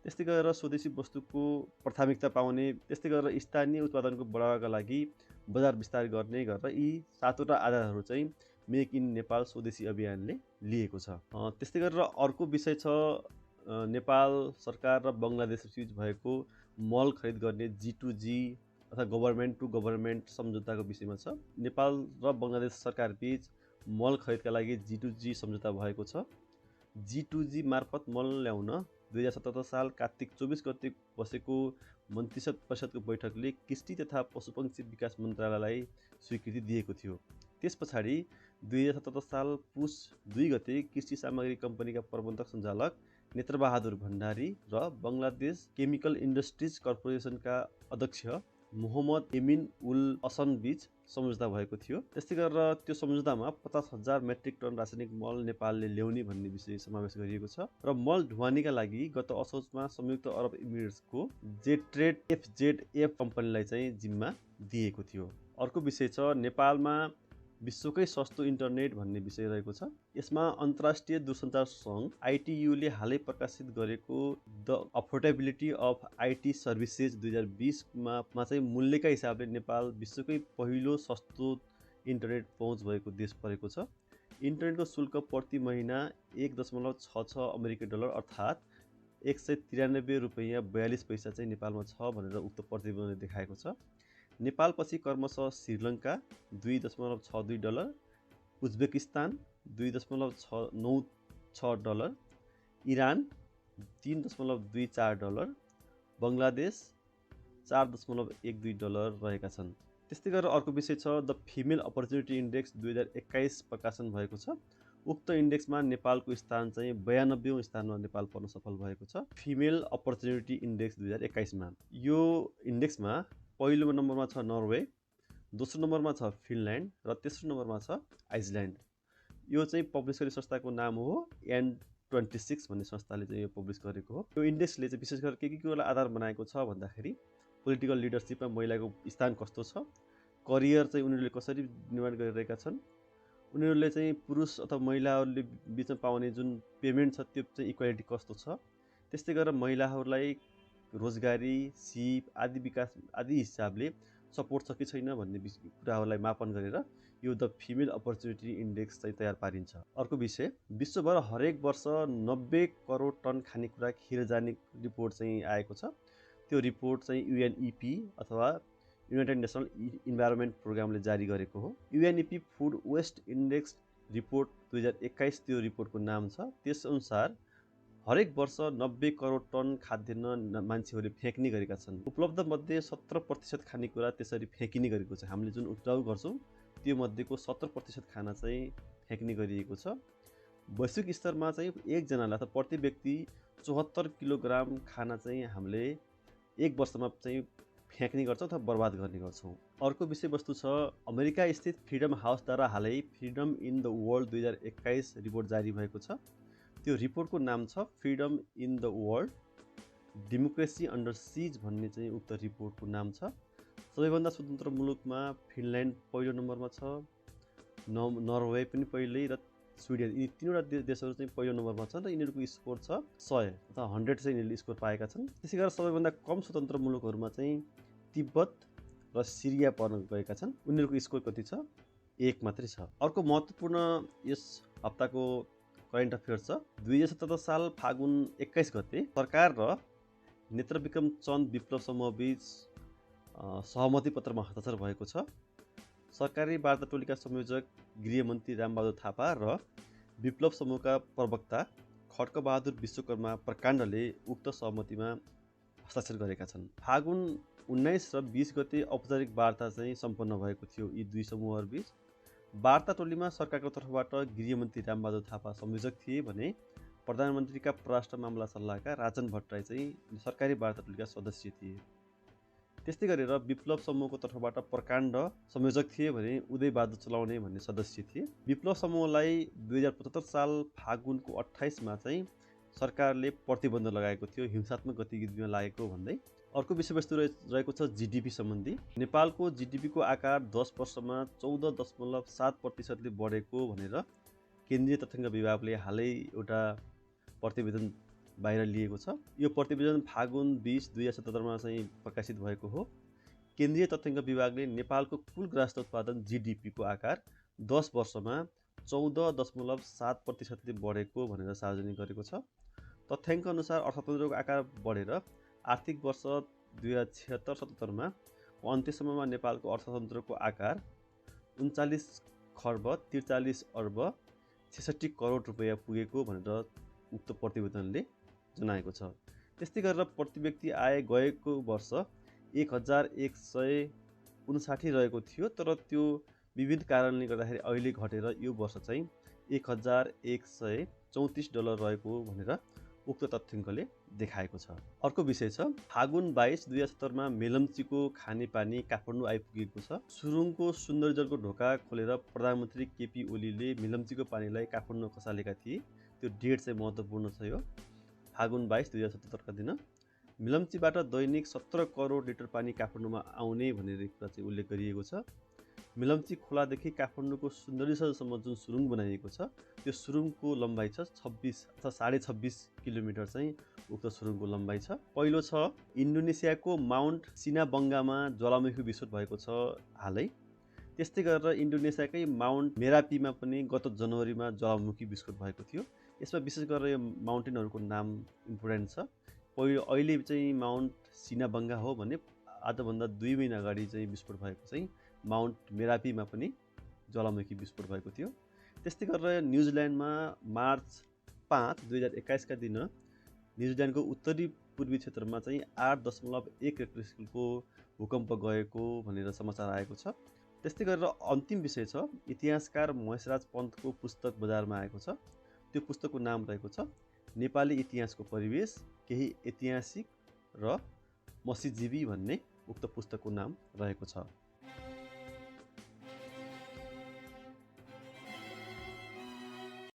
त्यस्तै गरेर स्वदेशी वस्तुको प्राथमिकता पाउने, त्यस्तै गरेर स्थानीय उत्पादनको बढावाका लागि बजार विस्तार गर्ने गरेर यी 7वटा आधारहरू चाहिँ मेक इन नेपाल स्वदेशी अभियानले लिएको छ। त्यस्तै गरेर अर्को विषय छ नेपाल सरकार र बङ्गलादेश बीच भएको मल खरिद गर्ने G2G अथवा गभर्मेन्ट टु गभर्मेन्ट सम्झौताको विषयमा छ। नेपाल र बङ्गलादेश सरकार बीच मल खरिदका लागि G2G सम्झौता भएको छ। G2G मार्फत मल ल्याउन 2077 साल कार्तिक 24 गते बसेको मन्त्री परिषदको बैठकले कृषि तथा पशुपक्षी विकास मन्त्रालयलाई स्वीकृति दिएको थियो। त्यस पछाडि 2077 साल पुस 2 गते कृषि सामग्री कम्पनीका प्रबन्धक सञ्चालक नेत्रबहादुर भण्डारी र बङ्गलादेश केमिकल इन्डस्ट्रिज कर्पोरेसनका अध्यक्ष मोहम्मद एमिन उल हसन बीच सम्झौता भएको थियो। त्यस्तै गरेर त्यो सम्झौतामा 50,000 मेट्रिक टन रासायनिक मल नेपालले ल्याउने भन्ने विषय समावेश गरिएको छ र मल ढुवानीका लागि गत असोजमा संयुक्त अरब इमिरेट्सको जेट्रेड FZF कम्पनीलाई चाहिँ जिम्मा दिएको थियो। अर्को विषय छ नेपालमा विश्वकै सस्तो इन्टरनेट भन्ने विषय रहेको छ। यसमा अन्तर्राष्ट्रिय दूरसञ्चार सङ्घ ITU ले हालै प्रकाशित गरेको the affordability of IT services 2020 मा चाहिँ मूल्यका हिसाबले नेपाल विश्वकै पहिलो सस्तो इन्टरनेट पहुँच भएको देश परेको छ। इन्टरनेटको शुल्क प्रति महिना 1.66 अमेरिकी डलर अर्थात् 193 रुपैयाँ 42 पैसा चाहिँ नेपालमा छ भनेर उक्त प्रतिवेदनले देखाएको छ। नेपालपछि क्रमशः Sri Lanka 2.62 dollar, Uzbekistan 2.96 dollar, Iran 3.24 dollar, Bangladesh $4.12 रहेका छन्। त्यस्तै गरेर अर्को विषय छ द फिमेल अपर्च्युनिटी इन्डेक्स 2021 प्रकाशन भएको छ। उक्त इन्डेक्समा नेपालको स्थान चाहिँ 92औं स्थानमा नेपाल पर्न सफल भएको छ फिमेल अपर्च्युनिटी इन्डेक्स 2021 मा। यो इन्डेक्समा पहिलो नम्बरमा छ नर्वे, दोस्रो नम्बरमा छ फिनल्यान्ड र तेस्रो नम्बरमा छ आइसल्यान्ड। यो चाहिँ पब्लिस गर्ने संस्थाको नाम हो N26 भन्ने संस्थाले चाहिँ यो पब्लिस गरेको हो। यो इन्डेक्सले चाहिँ विशेष गरेर के कुरालाई आधार बनाएको छ भन्दाखेरि पोलिटिकल लिडरसिपमा महिलाको स्थान कस्तो छ, करियर चाहिँ उनीहरूले कसरी निर्माण गरिरहेका छन्, उनीहरूले चाहिँ पुरुष अथवा महिलाहरूले बिचमा पाउने जुन पेमेन्ट छ त्यो चाहिँ इक्वालिटी कस्तो छ, त्यस्तै गरेर महिलाहरूलाई रोजगारी, सिप आदि विकास आदि हिसाबले सपोर्ट छ कि छैन भन्ने कुराहरूलाई मापन गरेर यो द फिमेल अपर्च्युनिटी इन्डेक्स चाहिँ तयार पारिन्छ। अर्को विषय, विश्वभर हरेक वर्ष 90 करोड टन खानेकुरा खेर जाने रिपोर्ट चाहिँ आएको छ। त्यो रिपोर्ट चाहिँ UNEP अथवा युनाइटेड नेसनल इन्भाइरोमेन्ट प्रोग्रामले जारी गरेको हो। UNEP food waste index report 2021 त्यो रिपोर्टको नाम छ। त्यसअनुसार हरेक वर्ष 90 करोड टन खाद्यान्न मान्छेहरूले फ्याँक्ने गरेका छन्। उपलब्ध मध्ये 70% खानेकुरा त्यसरी फ्याँकिने गरेको छ। हामीले जुन उब्जाउ गर्छौँ त्यो मध्येको 70% खाना चाहिँ फ्याँक्ने गरिएको छ। वैश्विक स्तरमा चाहिँ एकजनालाई अथवा प्रति व्यक्ति 74 किलोग्राम खाना चाहिँ हामीले एक वर्षमा चाहिँ फ्याँक्ने गर्छौँ अथवा बर्बाद गर्ने गर्छौँ। अर्को विषयवस्तु छ अमेरिका स्थित फ्रिडम हाउसद्वारा हालै freedom in the world 2021 report जारी भएको छ। त्यो रिपोर्टको नाम छ freedom in the world democracy under siege भन्ने चाहिँ उक्त रिपोर्टको नाम छ। सबैभन्दा स्वतन्त्र मुलुकमा फिनल्यान्ड पहिलो नम्बरमा छ, नर्वे पनि पहिल्यै र स्विडेन, यी तीनवटा देशहरू चाहिँ पहिलो नम्बरमा छन् र यिनीहरूको स्कोर छ 100 अथवा 100 चाहिँ यिनीहरूले स्कोर पाएका छन्। त्यसै गरेर सबैभन्दा कम स्वतन्त्र मुलुकहरूमा चाहिँ तिब्बत र सिरिया पर्न गएका छन्। उनीहरूको स्कोर कति छ? 1 मात्रै छ। अर्को महत्त्वपूर्ण यस हप्ताको करेन्ट अफेयर्स छ 2077 साल फागुन 21 गते सरकार र नेत्रविक्रम चन्द विप्लव समूह बीच सहमति पत्रमा हस्ताक्षर भएको छ। सरकारी वार्ता टोलीका संयोजक गृहमन्त्री रामबहादुर थापा र विप्लव समूहका प्रवक्ता खड्कबहादुर विश्वकर्मा प्रकाण्डले उक्त सहमतिमा हस्ताक्षर गरेका छन्। फागुन 19 र 20 गते औपचारिक वार्ता चाहिँ सम्पन्न भएको थियो यी दुई समूहहरूबीच। वार्ता टोलीमा सरकारको तर्फबाट गृहमन्त्री रामबहादुर थापा संयोजक थिए भने प्रधानमन्त्रीका परराष्ट्र मामला सल्लाहकार राजन भट्टराई चाहिँ सरकारी वार्ता टोलीका सदस्य थिए। त्यस्तै गरेर विप्लव समूहको तर्फबाट प्रकाण्ड संयोजक थिए भने उदयबहादुर चलाउने भन्ने सदस्य थिए। विप्लव समूहलाई 2075 साल फागुनको 28 मा चाहिँ सरकारले प्रतिबन्ध लगाएको थियो हिंसात्मक गतिविधिमा लागेको भन्दै। अर्को विषयवस्तु रहेको छ जीडीपी सम्बन्धी। नेपालको जीडीपीको आकार 10 वर्षमा 14.7% बढेको भनेर केन्द्रीय तथ्याङ्क विभागले हालै एउटा प्रतिवेदन बाहिर लिएको छ। यो प्रतिवेदन फागुन 20 2077 मा चाहिँ प्रकाशित भएको हो। केन्द्रीय तथ्याङ्क विभागले नेपालको कुल ग्राहस्थ उत्पादन जीडीपी को आकार 10 वर्षमा 14.7% बढेको भनेर सार्वजनिक गरेको छ। तथ्याङ्क अनुसार अर्थतन्त्रको आकार बढेर आर्थिक वर्ष 2076-77 मा अन्त्यसम्ममा नेपालको अर्थतन्त्रको आकार 39 खर्ब 43 अर्ब 66 करोड रुपैयाँ पुगेको भनेर उक्त प्रतिवेदनले जनाएको छ। त्यस्तै गरेर प्रति व्यक्ति आय गएको वर्ष 1159 रहेको थियो, तर त्यो विविध कारणले गर्दाखेरि अहिले घटेर यो वर्ष चाहिँ $1134 रहेको भनेर उक्त तथ्याङ्कले देखाएको छ। अर्को विषय छ फागुन 22 2077 मा मेलम्चीको खानेपानी काठमाडौँ आइपुगेको छ। सुरुङको सुन्दरजलको ढोका खोलेर प्रधानमन्त्री केपी ओलीले मेलम्चीको पानीलाई काठमाडौँ खसालेका थिए। त्यो डेट चाहिँ महत्त्वपूर्ण छ। यो फागुन 22 2077 का दिन मेलम्चीबाट दैनिक 17 करोड लिटर पानी काठमाडौँमा आउने भनेर कुरा चाहिँ उल्लेख गरिएको छ। मेलम्ची खोलादेखि काठमाडौँको सुन्दरीसरसम्म जुन सुरुङ बनाइएको छ त्यो सुरुङको लम्बाइ छ 26 अथवा 26.5 किलोमिटर चाहिँ उक्त सुरुङको लम्बाइ छ। पहिलो छ इन्डोनेसियाको माउन्ट सिनाबङ्गामा ज्वालामुखी विस्फोट भएको छ हालै। त्यस्तै गरेर इन्डोनेसियाकै माउन्ट मेरापीमा पनि गत जनवरीमा ज्वालामुखी विस्फोट भएको थियो। यसमा विशेष गरेर यो माउन्टेनहरूको नाम इम्पोर्टेन्ट छ। अहिले चाहिँ माउन्ट सिनाबङ्गा हो भने आजभन्दा 2 महिना अगाडि चाहिँ विस्फोट भएको चाहिँ माउन्ट मेरापीमा पनि ज्वालामुखी विस्फोट भएको थियो। त्यस्तै गरेर न्युजिल्यान्डमा मार्च 5 2021 का दिन न्युजिल्यान्डको उत्तरी पूर्वी क्षेत्रमा चाहिँ 8.1 रेक्टर स्केलको भूकम्प गएको भनेर समाचार आएको छ। त्यस्तै गरेर अन्तिम विषय छ, इतिहासकार महेशराज पन्तको पुस्तक बजारमा आएको छ। त्यो पुस्तकको नाम रहेको छ नेपाली इतिहासको परिवेश, केही ऐतिहासिक र मसीजीवी भन्ने उक्त पुस्तकको नाम रहेको छ।